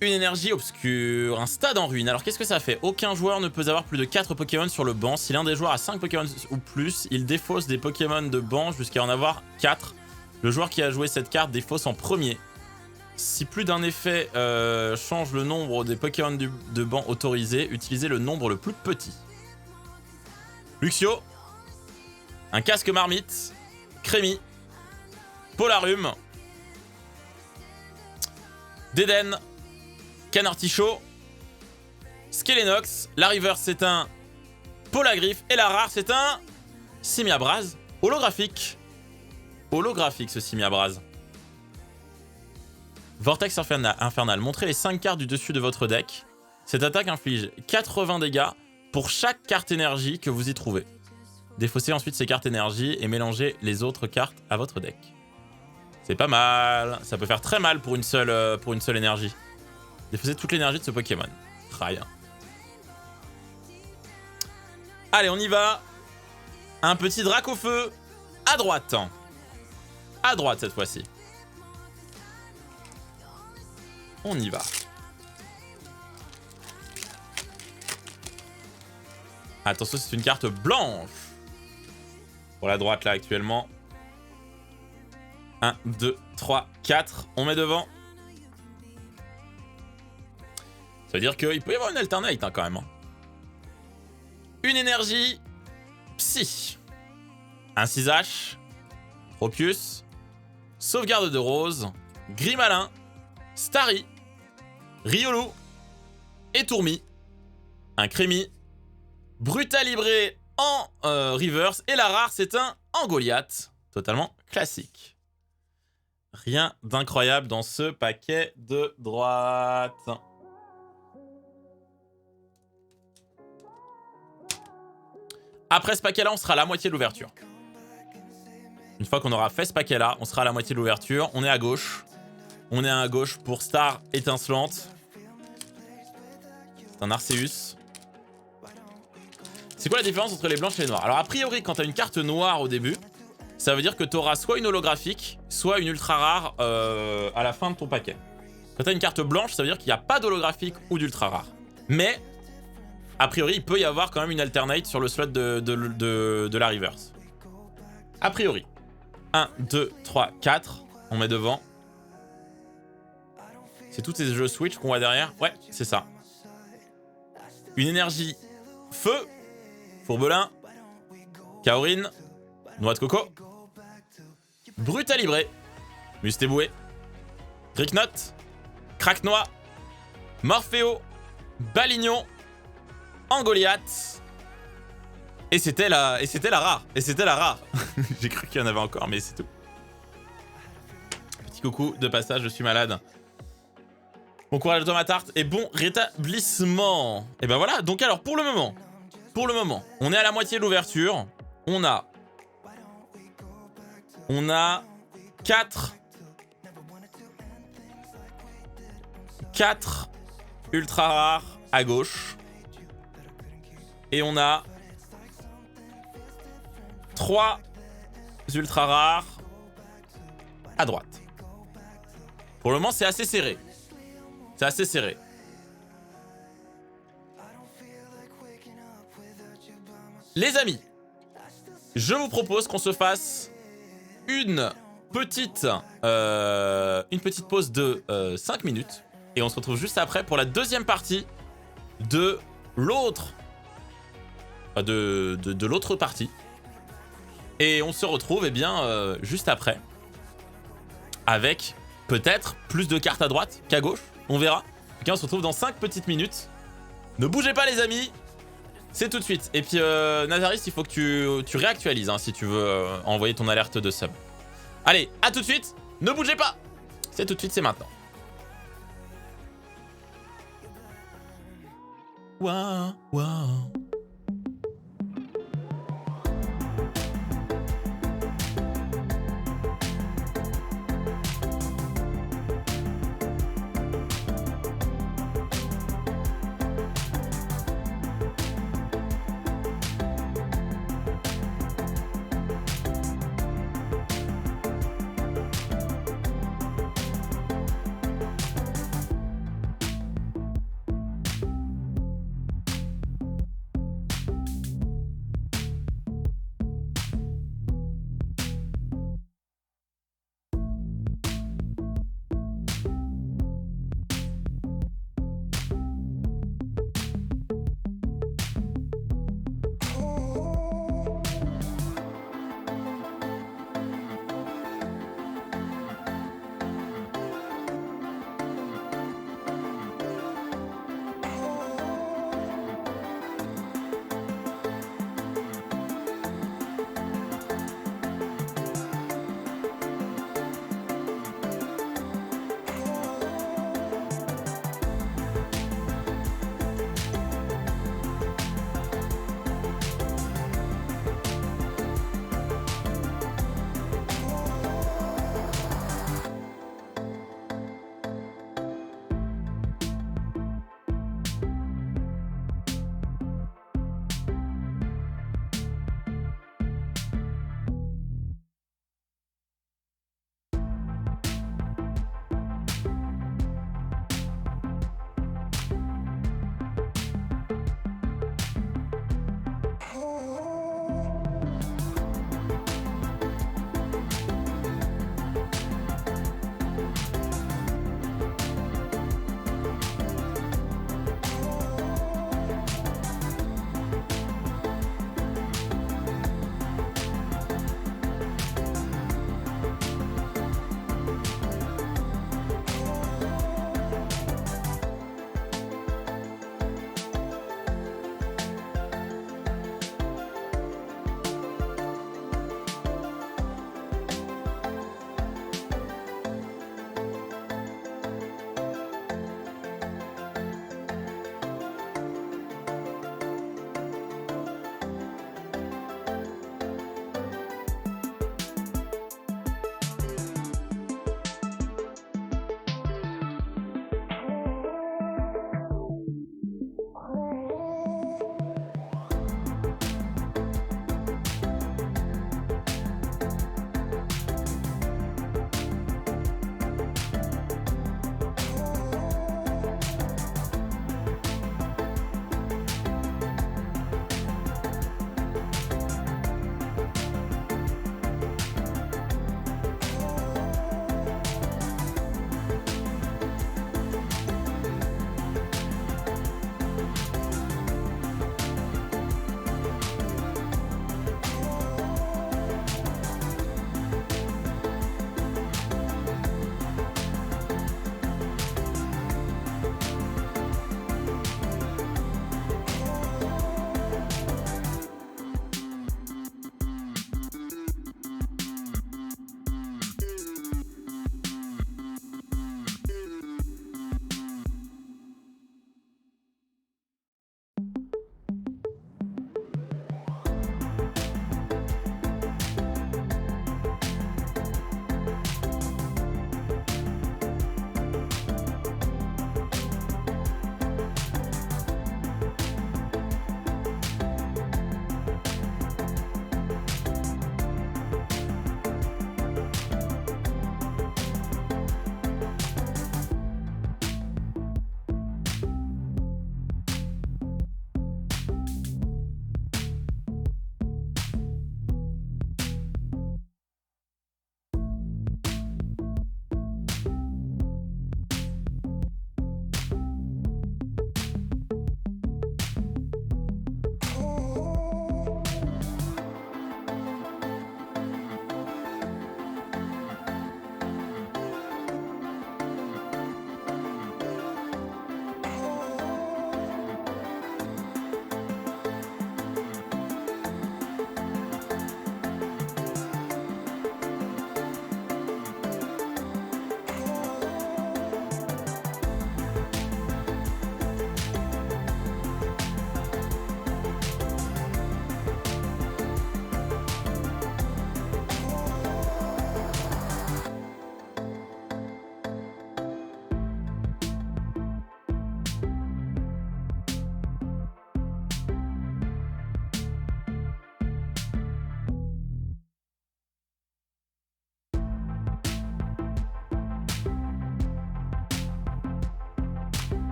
Une énergie obscure, un stade en ruine. Alors qu'est-ce que ça fait? Aucun joueur ne peut avoir plus de 4 Pokémon sur le banc. Si l'un des joueurs a 5 Pokémon ou plus, il défausse des Pokémon de banc jusqu'à en avoir 4. Le joueur qui a joué cette carte défausse en premier. Si plus d'un effet change le nombre des Pokémon de banc autorisés, utilisez le nombre le plus petit. Luxio, un casque marmite, Crémi, Polarum, Déden, Canartichaud, Skelenox, la Reverse c'est un Polagriffe et la rare c'est un Simiabraz holographique. Holographique ce Simiabraz. Vortex Infernal. Montrez les 5 cartes du dessus de votre deck. Cette attaque inflige 80 dégâts pour chaque carte énergie que vous y trouvez. Défaussez ensuite ces cartes énergie et mélangez les autres cartes à votre deck. C'est pas mal. Ça peut faire très mal pour une seule énergie. Défaussez toute l'énergie de ce Pokémon. Très bien. Allez, on y va. Un petit Dracofeu à droite. À droite cette fois-ci. On y va. Attention, c'est une carte blanche. Pour la droite là actuellement. 1, 2, 3, 4. On met devant. Ça veut dire qu'il peut y avoir une alternate hein, quand même. Hein. Une énergie Psy. Un 6H. Tropius. Sauvegarde de Rose. Grimalin. Starry. Riolu. Et Tourmi. Un Crémi. Brutalibré en reverse. Et la rare, c'est un Angoliath. Totalement classique. Rien d'incroyable dans ce paquet de droite. Après ce paquet-là, on sera à la moitié de l'ouverture. Une fois qu'on aura fait ce paquet-là, on sera à la moitié de l'ouverture. On est à gauche. On est à gauche pour Star étincelante. C'est un Arceus. C'est quoi la différence entre les blanches et les noires? Alors a priori, quand tu as une carte noire au début, ça veut dire que tu auras soit une holographique, soit une ultra rare à la fin de ton paquet. Quand tu as une carte blanche, ça veut dire qu'il n'y a pas d'holographique ou d'ultra rare. Mais, a priori, il peut y avoir quand même une alternate sur le slot de la reverse. A priori. 1, 2, 3, 4. On met devant. C'est tous ces jeux Switch qu'on voit derrière? Ouais, c'est ça. Une énergie feu. Fourbelin. Kaorin. Noix de coco. Brutalibré. Mustéboué. Gricknot. Cracknoix. Morpheo. Balignon. Angoliath. Et c'était la rare. Et c'était la rare. J'ai cru qu'il y en avait encore, mais c'est tout. Petit coucou de passage, je suis malade. Bon courage à toi ma tarte et bon rétablissement. Et ben voilà, donc alors pour le moment, on est à la moitié de l'ouverture. On a 4 ultra rares à gauche. Et on a 3 ultra rares à droite. Pour le moment, c'est assez serré. C'est assez serré. Les amis, je vous propose qu'on se fasse une petite pause de 5 minutes. Et on se retrouve juste après pour la deuxième partie de l'autre. De l'autre partie. Et on se retrouve juste après. Avec peut-être plus de cartes à droite qu'à gauche. On verra. En tout cas, on se retrouve dans 5 petites minutes. Ne bougez pas les amis. C'est tout de suite. Et puis Nazarist, il faut que tu réactualises hein, si tu veux envoyer ton alerte de sub. Allez, à tout de suite. Ne bougez pas. C'est tout de suite, c'est maintenant. Waouh, waouh.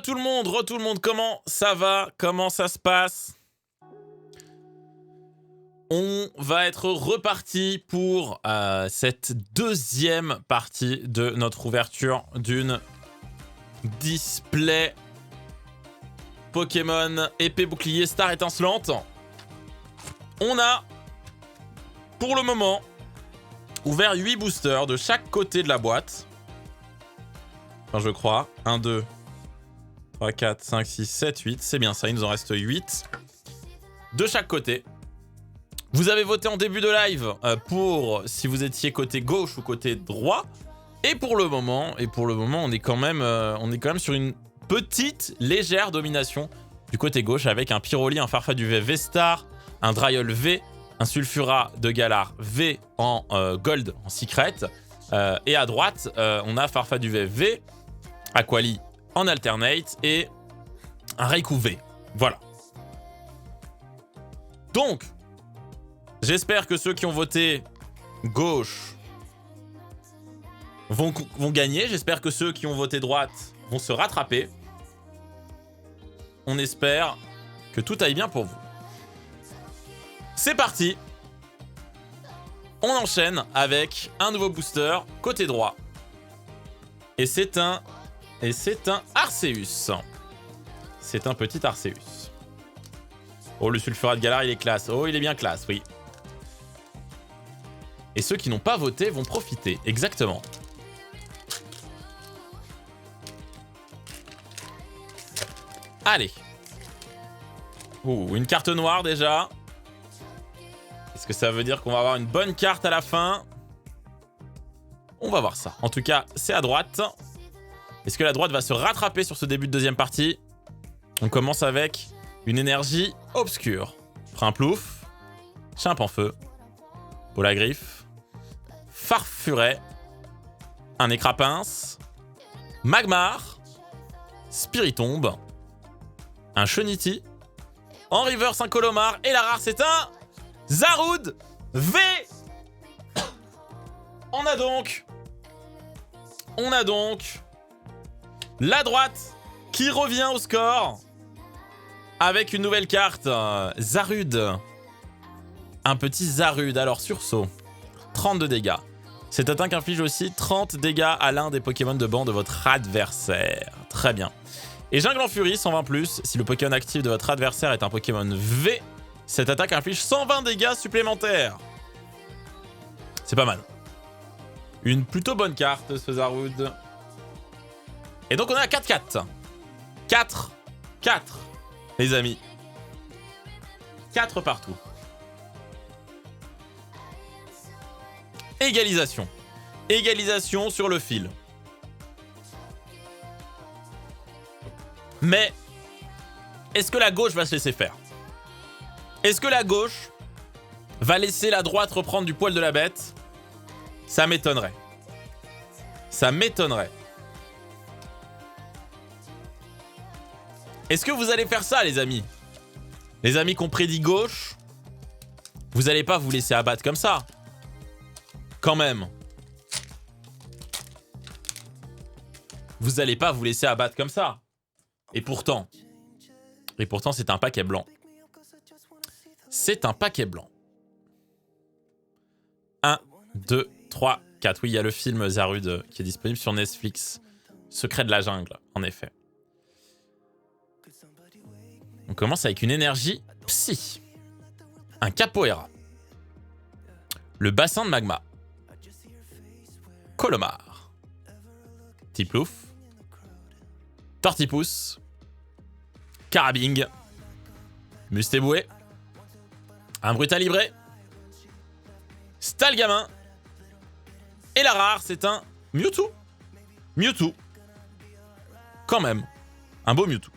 Tout le monde, comment ça va? Comment ça se passe? On va être reparti pour cette deuxième partie de notre ouverture d'une display Pokémon épée bouclier star étincelante. On a, pour le moment, ouvert 8 boosters de chaque côté de la boîte. Enfin, je crois. 1, 2, 3, 4, 5, 6, 7, 8. C'est bien ça, il nous en reste 8. De chaque côté. Vous avez voté en début de live pour si vous étiez côté gauche ou côté droit. Et pour le moment, on est quand même sur une petite, légère domination du côté gauche avec un Pyroli, un Farfaduve V-Star, un Dryol V, un Sulfura de Galar V en Gold, en Secret. Et à droite, on a Farfaduve V, Aquali en Alternate et un Raikou V. Voilà. Donc, j'espère que ceux qui ont voté gauche vont gagner. J'espère que ceux qui ont voté droite vont se rattraper. On espère que tout aille bien pour vous. C'est parti. On enchaîne avec un nouveau booster côté droit. Et c'est un Arceus. C'est un petit Arceus. Oh, le Sulfura de Galar, il est classe. Oh, il est bien classe, oui. Et ceux qui n'ont pas voté vont profiter. Exactement. Allez. Ouh, une carte noire déjà. Est-ce que ça veut dire qu'on va avoir une bonne carte à la fin? On va voir ça. En tout cas, c'est à droite. Est-ce que la droite va se rattraper sur ce début de deuxième partie? On commence avec une énergie obscure. Primplouf, Chimpanfeu, Polagriffe, Farfuret, un Écrapince, Magmar, Spiritombe, un Cheniti, en reverse un Colomar et la rare c'est un Zarude V. On a donc la droite qui revient au score avec une nouvelle carte, Zarude. Un petit Zarude, alors sursaut, 32 dégâts. Cette attaque inflige aussi 30 dégâts à l'un des Pokémon de banc de votre adversaire. Très bien. Et Jungle en Furie, 120+. Si le Pokémon actif de votre adversaire est un Pokémon V, cette attaque inflige 120 dégâts supplémentaires. C'est pas mal. Une plutôt bonne carte, ce Zarude. Et donc on est à 4-4. 4, les amis. 4 partout. Égalisation. Égalisation sur le fil. Mais est-ce que la gauche va se laisser faire? Est-ce que la gauche va laisser la droite reprendre du poil de la bête? Ça m'étonnerait. Ça m'étonnerait. Est-ce que vous allez faire ça, les amis? Les amis qui ont prédit gauche, vous n'allez pas vous laisser abattre comme ça. Quand même. Vous n'allez pas vous laisser abattre comme ça. Et pourtant, c'est un paquet blanc. C'est un paquet blanc. 1, 2, 3, 4. Oui, il y a le film Zarude qui est disponible sur Netflix. Secret de la jungle, en effet. On commence avec une énergie psy. Un Capoeira. Le bassin de magma. Colomar. Tiplouf. Tortipousse. Carabing. Mustéboué. Un Brutalibré. Stalgamin. Et la rare, c'est un Mewtwo. Mewtwo. Quand même. Un beau Mewtwo.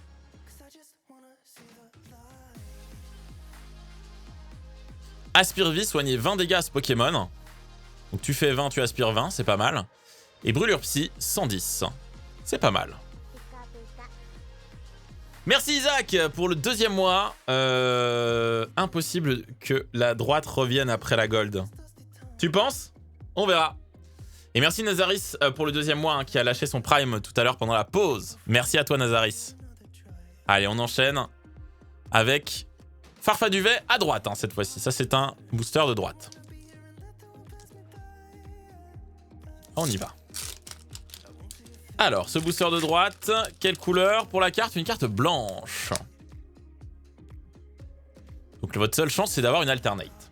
Aspire-Vie, soigner 20 dégâts à ce Pokémon. Donc tu fais 20, tu aspires 20, c'est pas mal. Et Brûlure Psy, 110. C'est pas mal. Merci Isaac pour le deuxième mois. Impossible que la droite revienne après la gold. Tu penses? On verra. Et merci Nazaris pour le deuxième mois hein, qui a lâché son prime tout à l'heure pendant la pause. Merci à toi Nazaris. Allez, on enchaîne avec Farfaduvet à droite hein, cette fois-ci. Ça, c'est un booster de droite. On y va. Alors, ce booster de droite, quelle couleur pour la carte? Une carte blanche. Donc votre seule chance, c'est d'avoir une alternate.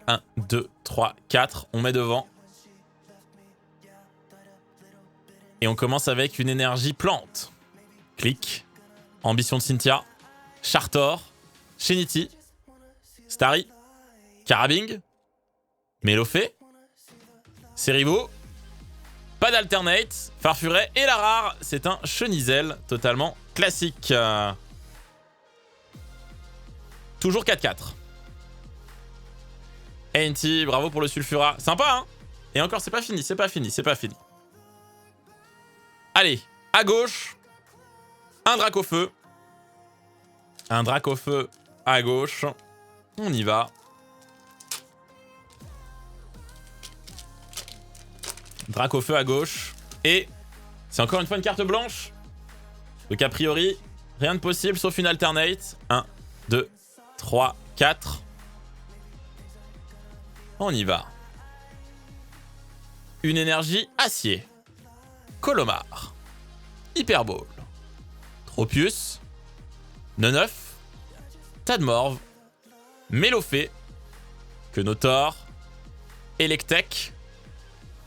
1, 2, 3, 4. On met devant. Et on commence avec une énergie plante. Clic. Ambition de Cynthia. Chartor. Shenity. Starry. Carabing. Melofé. Serivo. Pas d'alternate. Farfuret. Et la rare, c'est un Chenizel totalement classique. Toujours 4-4. NT, bravo pour le Sulfura. Sympa, hein? Et encore, c'est pas fini, c'est pas fini, c'est pas fini. Allez, à gauche, un Dracofeu. Un Dracofeu à gauche. On y va. Dracofeu à gauche. Et c'est encore une fois une carte blanche. Donc a priori, rien de possible sauf une alternate. 1, 2, 3, 4. On y va. Une énergie acier. Colomar. Hyperball. Tropius. Neneuf. Tadmorve. Melofé. Quenotor. Electek.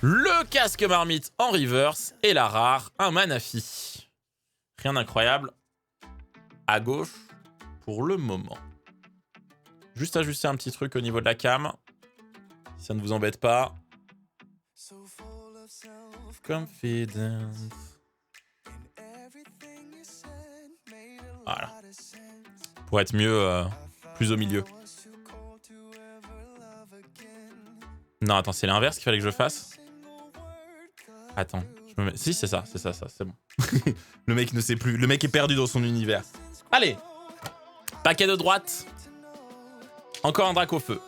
Le casque marmite en reverse. Et la rare, un Manafi. Rien d'incroyable. À gauche pour le moment. Juste ajuster un petit truc au niveau de la cam. Si ça ne vous embête pas. Confidence. Voilà. Pour être mieux, plus au milieu. Non, attends, c'est l'inverse qu'il fallait que je fasse. Attends, je me mets... Si, c'est ça, c'est bon. Le mec ne sait plus. Le mec est perdu dans son univers. Allez. Paquet de droite. Encore un Dracofeu.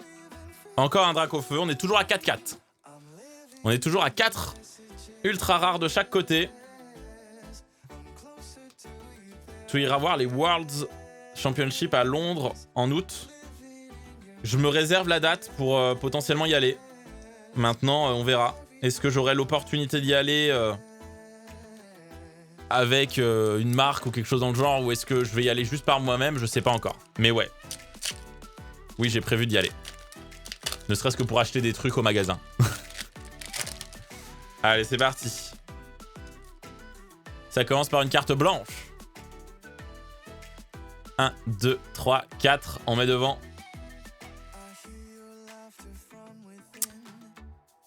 Encore un Dracofeu. On est toujours à 4-4. On est toujours à 4 ultra rares de chaque côté. Tu iras voir les Worlds Championship à Londres en août. Je me réserve la date pour potentiellement y aller. Maintenant, on verra. Est-ce que j'aurai l'opportunité d'y aller avec une marque ou quelque chose dans le genre, ou est-ce que je vais y aller juste par moi-même? Je sais pas encore. Mais ouais. Oui, j'ai prévu d'y aller. Ne serait-ce que pour acheter des trucs au magasin. Allez, c'est parti. Ça commence par une carte blanche. 1, 2, 3, 4. On met devant.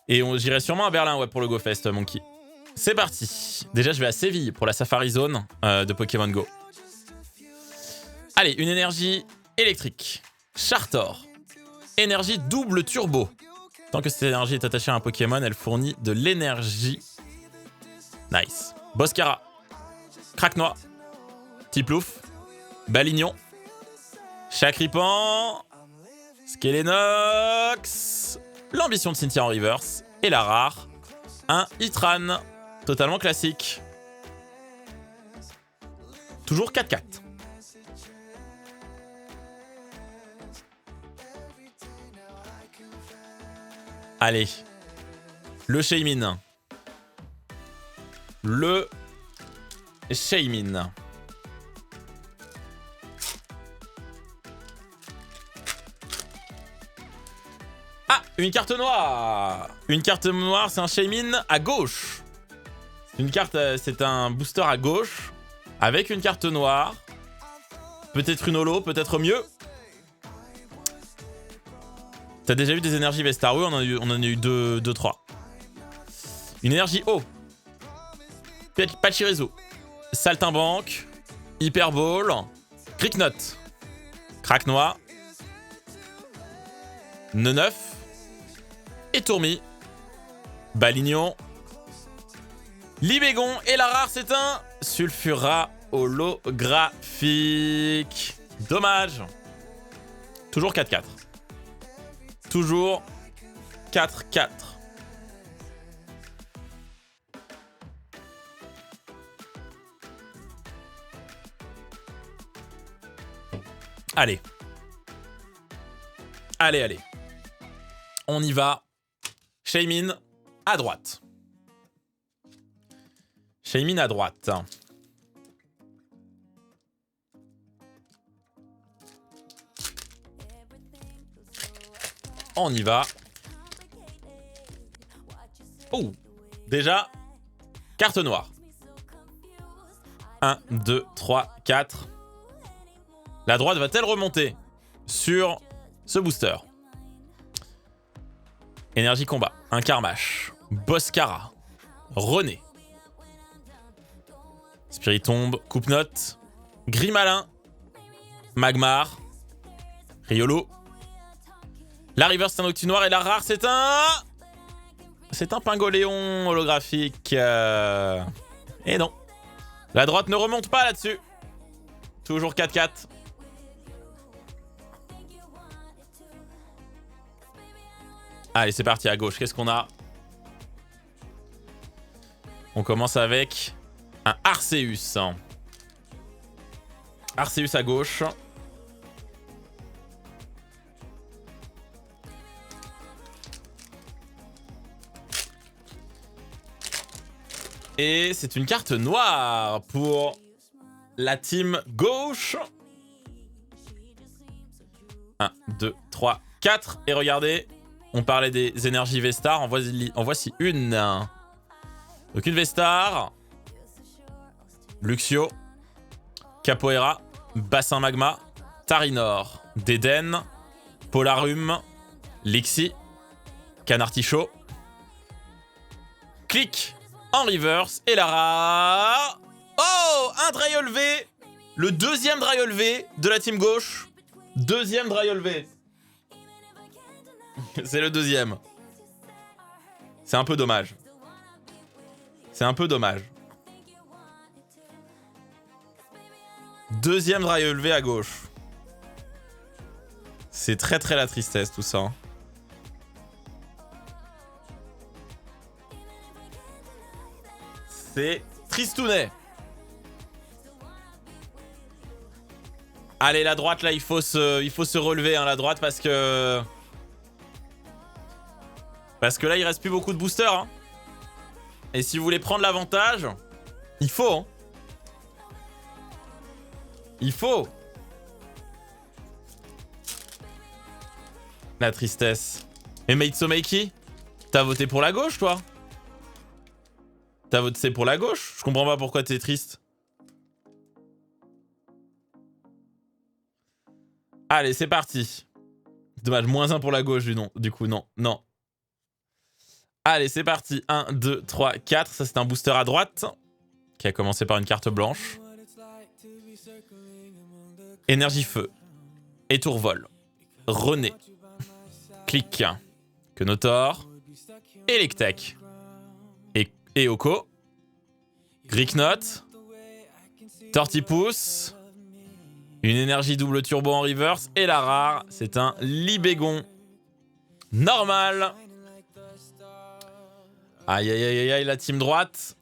Et j'irai sûrement à Berlin ouais, pour le GoFest, Monkey. C'est parti. Déjà, je vais à Séville pour la Safari Zone de Pokémon Go. Allez, une énergie électrique. Chartor. Énergie double turbo. Tant que cette énergie est attachée à un Pokémon, elle fournit de l'énergie. Nice. Boscara. Craquenois. Tiplouf. Balignon. Chakripan. Skelenox. L'ambition de Cynthia en reverse. Et la rare. Un Itran. Totalement classique. Toujours 4-4. Allez. Le Shaymin. Le Shaymin. Ah, une carte noire. Une carte noire, c'est un Shaymin à gauche. Une carte, c'est un booster à gauche. Avec une carte noire. Peut-être une holo, peut-être mieux. T'as déjà eu des énergies Vestar? Oui, on en a eu 2-3. Une énergie eau. Pachirisu. Saltimbanque. Hyperball. Cricknot. Craquenois. Neneuf. Et Tourmi. Balignon. Libégon. Et la rare, c'est un Sulfura holographique. Dommage. Toujours 4-4. Toujours 4-4. Allez. Allez. On y va. Shaymin à droite. Shaymin à droite. On y va. Oh, déjà, carte noire. 1, 2, 3, 4. La droite va-t-elle remonter sur ce booster? Énergie combat, un Karmash, Boscara, René, Spiritombe, Coupe-Note, Grimalin, Magmar, Riolo. La River, c'est un Octinoir et la rare, c'est un... C'est un Pingoléon holographique. Et non. La droite ne remonte pas là-dessus. Toujours 4-4. Allez, c'est parti à gauche. Qu'est-ce qu'on a? On commence avec un Arceus. Arceus à gauche. Et c'est une carte noire pour la team gauche. 1, 2, 3, 4. Et regardez, on parlait des énergies V-Star. En voici une. Donc une V-Star. Luxio. Capoeira. Bassin Magma. Tarinor. Déden. Polarum. Lixie. Canartichaud. Click. En reverse, et la rare. Oh, un Dryol V. Le deuxième Dryol V de la team gauche. Deuxième Dryol V. C'est le deuxième. C'est un peu dommage. C'est un peu dommage. Deuxième Dryol V à gauche. C'est très très la tristesse tout ça. C'est tristounet. Allez, la droite, là, il faut se relever, hein, la droite, parce que... Parce que là, il reste plus beaucoup de boosters. Hein. Et si vous voulez prendre l'avantage, il faut. Hein. Il faut. La tristesse. Et Meitsu Meiki, t'as voté pour la gauche, toi? T'as voté pour la gauche? Je comprends pas pourquoi t'es triste. Allez, c'est parti. Dommage, -1 pour la gauche, du coup, non. Allez, c'est parti. 1, 2, 3, 4. Ça, c'est un booster à droite. Qui a commencé par une carte blanche. Énergie Feu. Étourvol. René. Click. Kenotor. Electek. Eoko, Greeknot, Tortipousse, une énergie double turbo en reverse, et la rare, c'est un Libégon. Normal. Aïe, la team droite.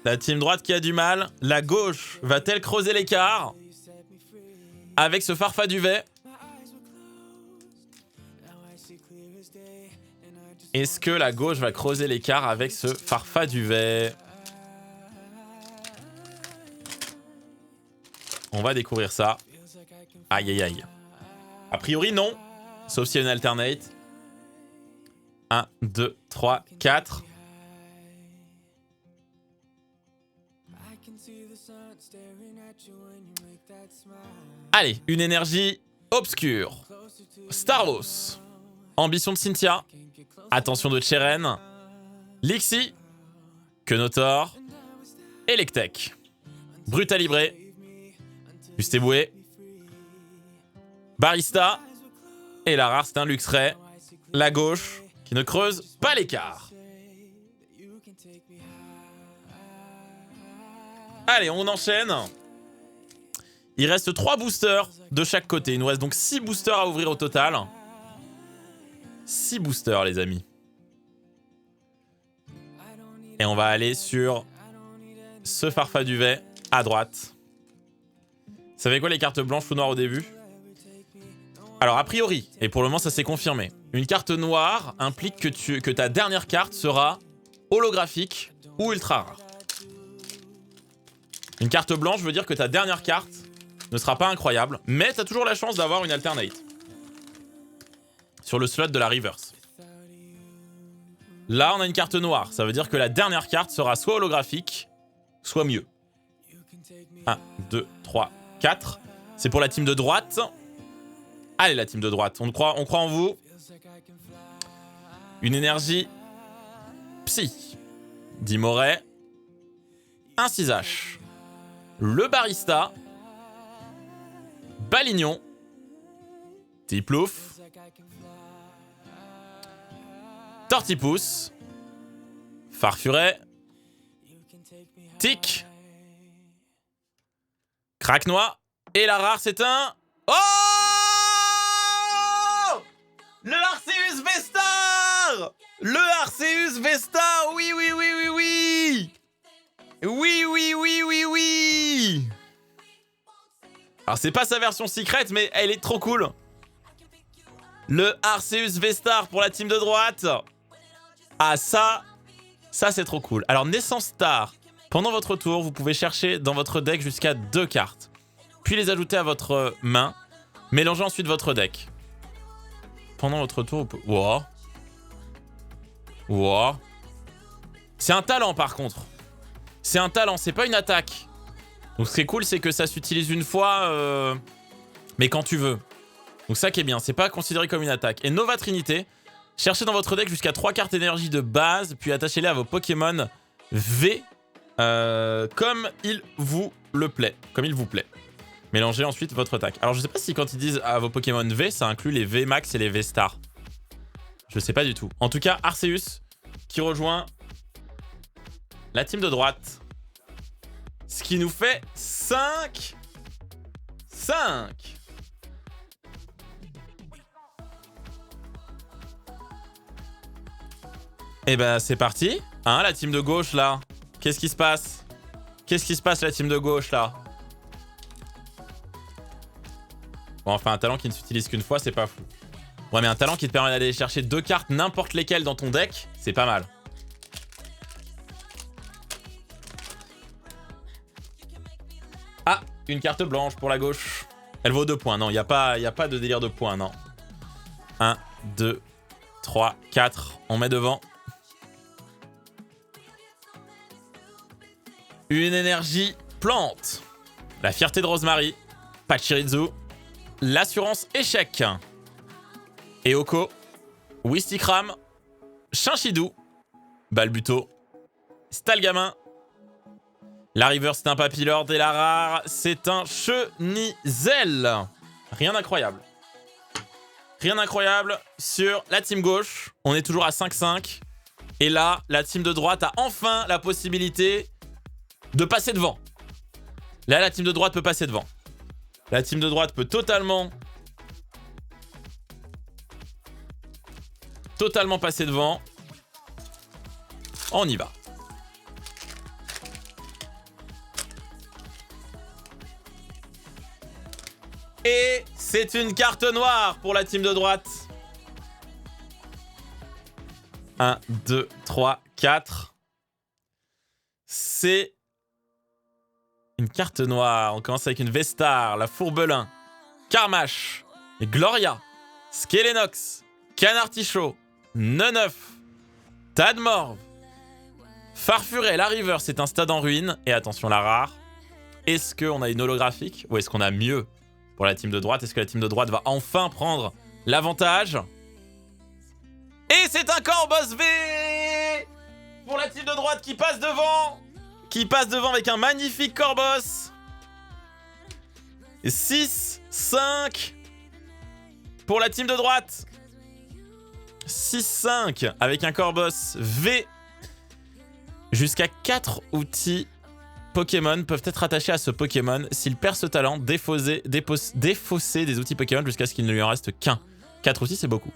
La team droite qui a du mal. La gauche va-t-elle creuser l'écart avec ce Farfaduvet? Est-ce que la gauche va creuser l'écart avec ce Farfaduvet? On va découvrir ça. Aïe. A priori, non. Sauf s'il y a une alternate. 1, 2, 3, 4. Allez, une énergie obscure. Starlos. Ambition de Cynthia. Attention de Cheren. Lixie. Kenotor. Electek. Brutalibré. Bustéboué. Barista. Et la rare, c'est un Luxray. La gauche, qui ne creuse pas l'écart. Allez, on enchaîne. Il reste 3 boosters de chaque côté. Il nous reste donc 6 boosters à ouvrir au total. 6 boosters, les amis. Et on va aller sur ce Farfaduvet à droite. Vous savez quoi, les cartes blanches ou noires au début? Alors, a priori, et pour le moment, ça s'est confirmé, une carte noire implique que ta dernière carte sera holographique ou ultra rare. Une carte blanche veut dire que ta dernière carte ne sera pas incroyable, mais tu as toujours la chance d'avoir une alternate sur le slot de la reverse. Là, on a une carte noire. Ça veut dire que la dernière carte sera soit holographique, soit mieux. 1, 2, 3, 4. C'est pour la team de droite. Allez, la team de droite. On croit en vous. Une énergie psy. Dimoret. Un 6H. Le barista. Balignon. Tiplouf. Tortipousse. Farfuret. Tic. Craquenois. Et la rare, c'est un... Oh! Le Arceus Vestar! Le Arceus Vestar! Oui, oui, oui, oui, oui! Oui, oui, oui, oui, oui! Alors, c'est pas sa version secrète, mais elle est trop cool. Le Arceus Vestar pour la team de droite. Ah, ça c'est trop cool. Alors, Naissance Star. Pendant votre tour, vous pouvez chercher dans votre deck jusqu'à 2 cartes. Puis les ajouter à votre main. Mélangez ensuite votre deck. Pendant votre tour, vous pouvez... Wow. Wow. C'est un talent, par contre. C'est un talent, c'est pas une attaque. Donc, ce qui est cool, c'est que ça s'utilise une fois, mais quand tu veux. Donc, ça qui est bien, c'est pas considéré comme une attaque. Et Nova Trinité, cherchez dans votre deck jusqu'à 3 cartes énergie de base, puis attachez-les à vos Pokémon V, comme il vous le plaît. Comme il vous plaît. Mélangez ensuite votre attaque. Alors, je sais pas si quand ils disent à vos Pokémon V, ça inclut les V Max et les V Star. Je sais pas du tout. En tout cas, Arceus qui rejoint la team de droite. Ce qui nous fait 5. Et ben c'est parti. Hein, la team de gauche là. Qu'est-ce qui se passe? Qu'est-ce qui se passe la team de gauche là? Bon, enfin un talent qui ne s'utilise qu'une fois, c'est pas fou. Ouais, mais un talent qui te permet d'aller chercher 2 cartes n'importe lesquelles dans ton deck, c'est pas mal. Ah, une carte blanche pour la gauche. Elle vaut 2 points. Non, il n'y a pas de délire de points, non. 1, 2, 3, 4. On met devant. Une énergie plante. La fierté de Rosemary. Pachirisu. L'assurance échec. Eoko. Wistikram. Chinchidou. Balbuto. Stalgamin. La River, c'est un Papillard et la rare, c'est un Chenizel. Rien d'incroyable. Rien d'incroyable sur la team gauche. On est toujours à 5-5. Et là, la team de droite a enfin la possibilité de passer devant. Là, la team de droite peut passer devant. La team de droite peut totalement passer devant. On y va. Et c'est une carte noire pour la team de droite. 1, 2, 3, 4. C'est une carte noire. On commence avec une Vestar, la Fourbelin, Carmache, Gloria, Skelenox, Canartichaud, Neneuf, Tadmorve, Farfuret, la River, c'est un stade en ruine. Et attention, la rare. Est-ce qu'on a une holographique ou est-ce qu'on a mieux pour la team de droite? Est-ce que la team de droite va enfin prendre l'avantage? Et c'est un Corboss V pour la team de droite qui passe devant. Qui passe devant avec un magnifique Corboss. 6, 5 pour la team de droite. 6, 5 avec un Corboss V. Jusqu'à 4 outils Pokémon peuvent être attachés à ce Pokémon. S'il perd ce talent, défausser des outils Pokémon jusqu'à ce qu'il ne lui en reste qu'un. 4 outils, c'est beaucoup.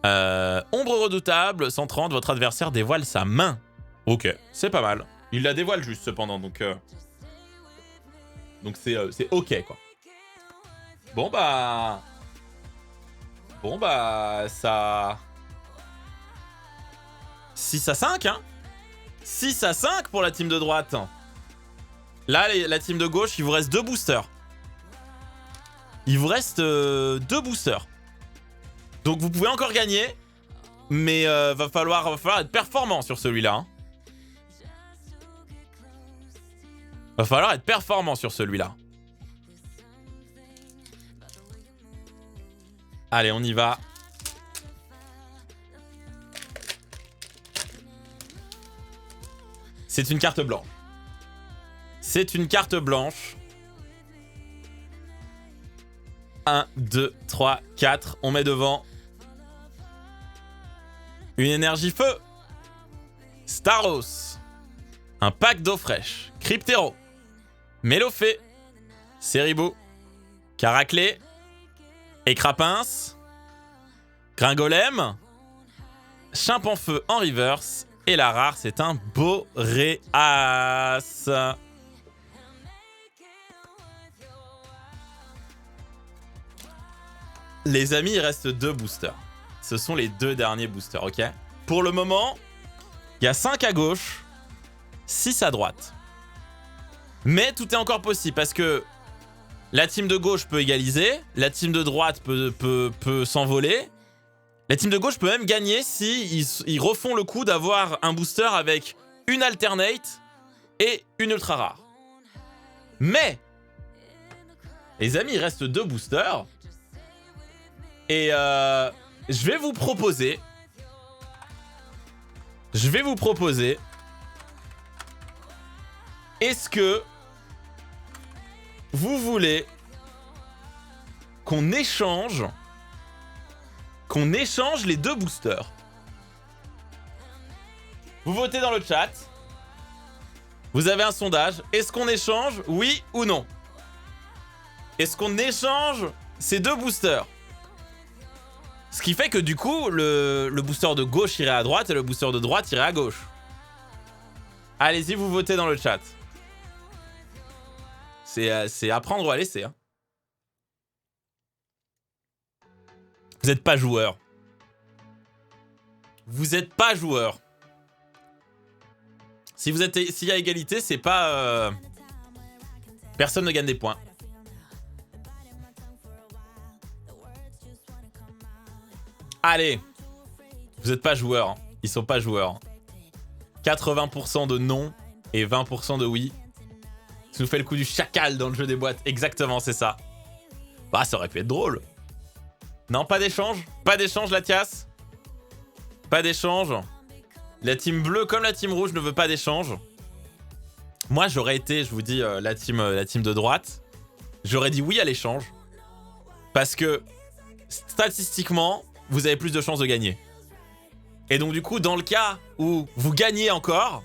Ombre redoutable, 130, votre adversaire dévoile sa main. Ok, c'est pas mal. Il la dévoile juste cependant, donc c'est ok quoi. Bon bah... Bon bah ça... 6 à 5 hein. 6 à 5 pour la team de droite. Là la team de gauche, il vous reste 2 boosters. Il vous reste 2 boosters. Donc vous pouvez encore gagner. Mais va falloir être performant sur celui-là. Hein. Va falloir être performant sur celui-là. Allez, on y va. C'est une carte blanche. C'est une carte blanche. 1, 2, 3, 4. On met devant. Une énergie feu. Staros. Un pack d'eau fraîche. Cryptero. Mélofée. Ceribou. Caraclé. Écrapince. Gringolem. Chimpanfeu en reverse. Et la rare, c'est un Boréas. Les amis, il reste 2 boosters. Ce sont les 2 derniers boosters, ok? Pour le moment, il y a 5 à gauche, 6 à droite. Mais tout est encore possible parce que la team de gauche peut égaliser, la team de droite peut s'envoler. La team de gauche peut même gagner si ils refont le coup d'avoir un booster avec une alternate et une ultra rare. Mais, les amis, il reste 2 boosters. Et je vais vous proposer... Est-ce que vous voulez qu'on échange les 2 boosters? Vous votez dans le chat. Vous avez un sondage. Est-ce qu'on échange, oui ou non? Est-ce qu'on échange ces 2 boosters? Ce qui fait que du coup, le booster de gauche irait à droite et le booster de droite irait à gauche. Allez-y, vous votez dans le chat. C'est à prendre ou à laisser. Hein. Vous n'êtes pas joueur. Vous n'êtes pas joueur. S'il y a égalité, c'est pas... Personne ne gagne des points. Allez. Vous n'êtes pas joueur. Hein. Ils sont pas joueurs. 80% de non et 20% de oui. Ça nous fait le coup du chacal dans le jeu des boîtes. Exactement, c'est ça. Bah, ça aurait pu être drôle. Non, pas d'échange. Pas d'échange, Latias. Pas d'échange. La team bleue comme la team rouge ne veut pas d'échange. Moi, j'aurais été, je vous dis, la team de droite. J'aurais dit oui à l'échange. Parce que, statistiquement, vous avez plus de chances de gagner. Et donc, du coup, dans le cas où vous gagnez encore,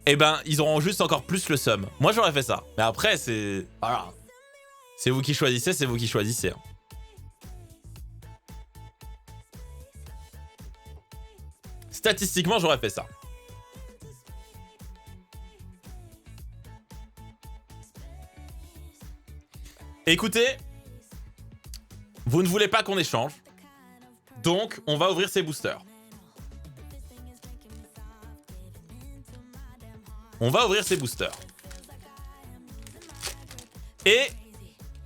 eh ben, ils auront juste encore plus le seum. Moi, j'aurais fait ça. Mais après, c'est... Voilà. C'est vous qui choisissez, c'est vous qui choisissez. Statistiquement, j'aurais fait ça. Écoutez, vous ne voulez pas qu'on échange. Donc, on va ouvrir ces boosters. On va ouvrir ces boosters. Et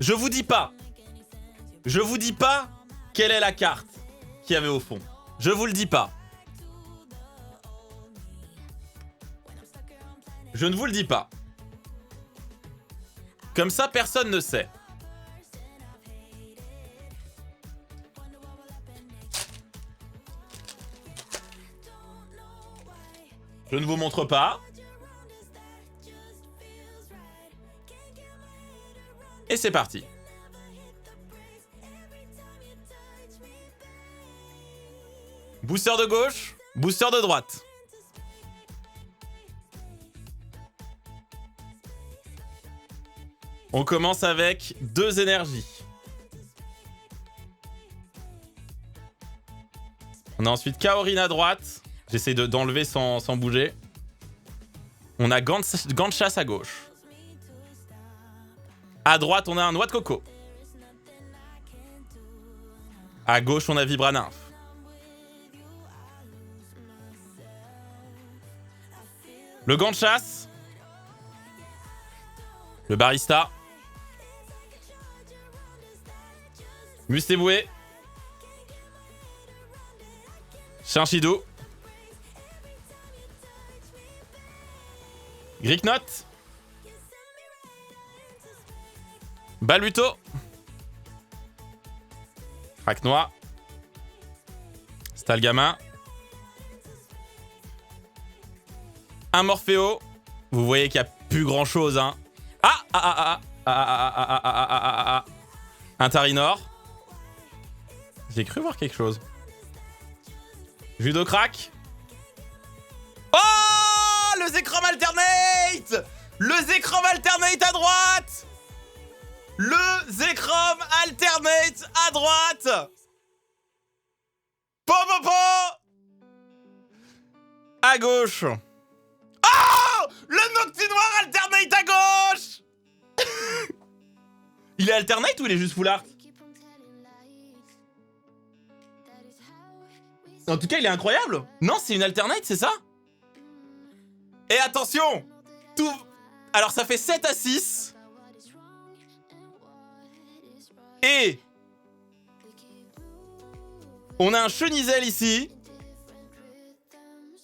je vous dis pas quelle est la carte qu'il y avait au fond. Je vous le dis pas. Je ne vous le dis pas. Comme ça, personne ne sait. Je ne vous montre pas. Et c'est parti. Booster de gauche, booster de droite. On commence avec 2 énergies. On a ensuite Kaorin à droite. J'essaie d'enlever sans bouger. On a gant de chasse à gauche. À droite, on a un noix de coco. À gauche, on a Vibranymph. Le gant de chasse. Le barista. Mustéboué. Chinchidou. Gricknot. Baluto. Craquenois. Stalgama. Un Morpheo. Vous voyez qu'il n'y a plus grand chose, hein. Un Tarinor. J'ai cru voir quelque chose. Judocrack. Oh, le Zekrom Alternate. Le Zekrom Alternate à droite. Le Zekrom Alternate à droite. Po po po. À gauche. Oh, le Noctinoir Alternate à gauche. Il est Alternate ou il est juste Full Art? En tout cas, il est incroyable. Non, c'est une Alternate, c'est ça? Et attention, tout... Alors, ça fait 7 à 6. Et... on a un Chenizel ici.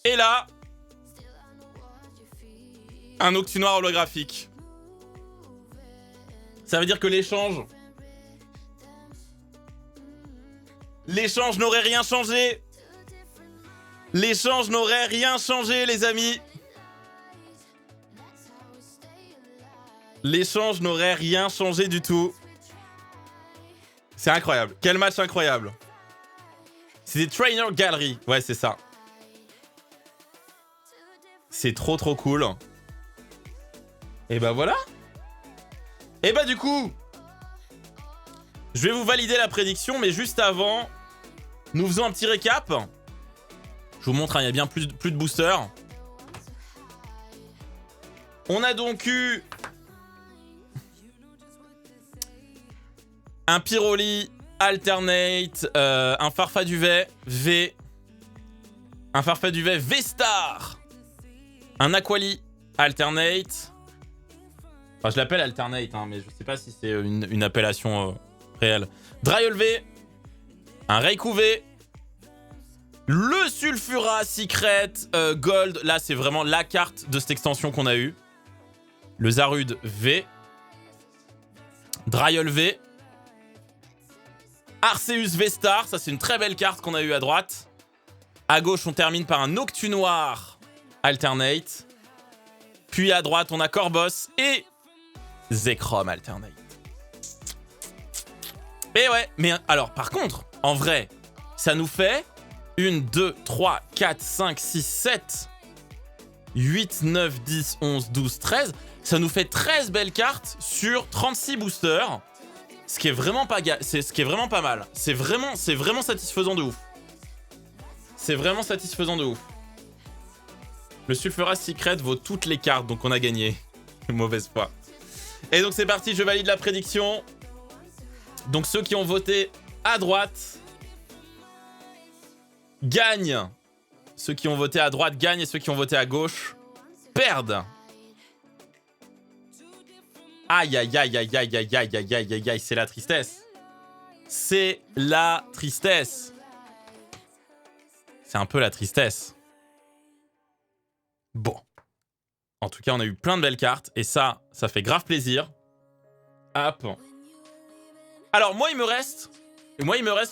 Et là... un Octunoir holographique. Ça veut dire que l'échange... l'échange n'aurait rien changé. L'échange n'aurait rien changé, les amis. L'échange n'aurait rien changé du tout. C'est incroyable. Quel match incroyable. C'est des Trainer Gallery. Ouais, c'est ça. C'est trop trop cool. Et bah voilà. Et bah du coup, je vais vous valider la prédiction, mais juste avant, nous faisons un petit récap. Je vous montre, hein, il y a bien plus de boosters. On a donc eu un Pyroli Alternate, un Farfaduvet V, un Farfaduvet V-Star, un Aquali Alternate. Enfin, je l'appelle Alternate, hein, mais je sais pas si c'est une appellation réelle. Dryol V, un Raikou V, le Sulfura Secret Gold. Là, c'est vraiment la carte de cette extension qu'on a eue. Le Zarude V, Dryol V, Arceus V-Star. Ça, c'est une très belle carte qu'on a eue à droite. À gauche, on termine par un Noctunoir Alternate. Puis à droite, on a Corboss et Zekrom Alternate. Et ouais, mais alors par contre, en vrai, ça nous fait 1, 2, 3, 4, 5, 6, 7, 8, 9, 10, 11, 12, 13. Ça nous fait 13 belles cartes sur 36 boosters. Ce qui est vraiment pas, mal. C'est vraiment satisfaisant de ouf. C'est vraiment satisfaisant de ouf. Le Sulfura Secret vaut toutes les cartes, donc on a gagné. Mauvaise foi. Et donc c'est parti, je valide la prédiction. Donc ceux qui ont voté à droite gagnent. Ceux qui ont voté à droite gagnent et ceux qui ont voté à gauche perdent. Aïe aïe aïe aïe aïe aïe aïe aïe aïe aïe aïe, c'est la tristesse. C'est la tristesse. C'est un peu la tristesse. Bon. En tout cas, on a eu plein de belles cartes. Et ça fait grave plaisir. Hop. Alors, moi, il me reste,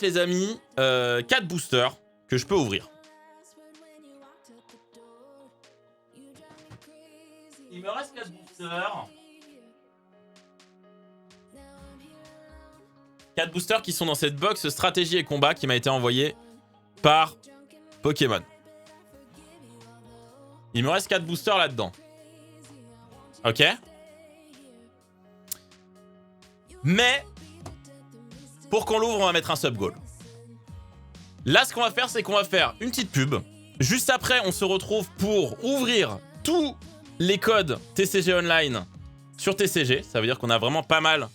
les amis, 4 boosters que je peux ouvrir. Il me reste 4 boosters. 4 boosters qui sont dans cette box stratégie et combat qui m'a été envoyée par Pokémon. Il me reste 4 boosters là-dedans. Ok. Mais, pour qu'on l'ouvre, on va mettre un sub-goal. Là, ce qu'on va faire, c'est qu'on va faire une petite pub. Juste après, on se retrouve pour ouvrir tous les codes TCG Online sur TCG. Ça veut dire qu'on a vraiment pas mal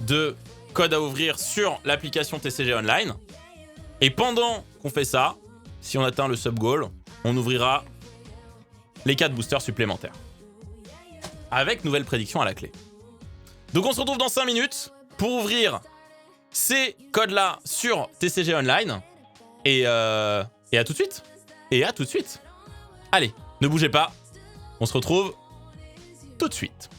de codes à ouvrir sur l'application TCG Online. Et pendant qu'on fait ça, si on atteint le sub-goal, on ouvrira les 4 boosters supplémentaires. Avec nouvelle prédiction à la clé. Donc on se retrouve dans 5 minutes pour ouvrir ces codes-là sur TCG Online. Et à tout de suite. Et à tout de suite. Allez, ne bougez pas. On se retrouve tout de suite.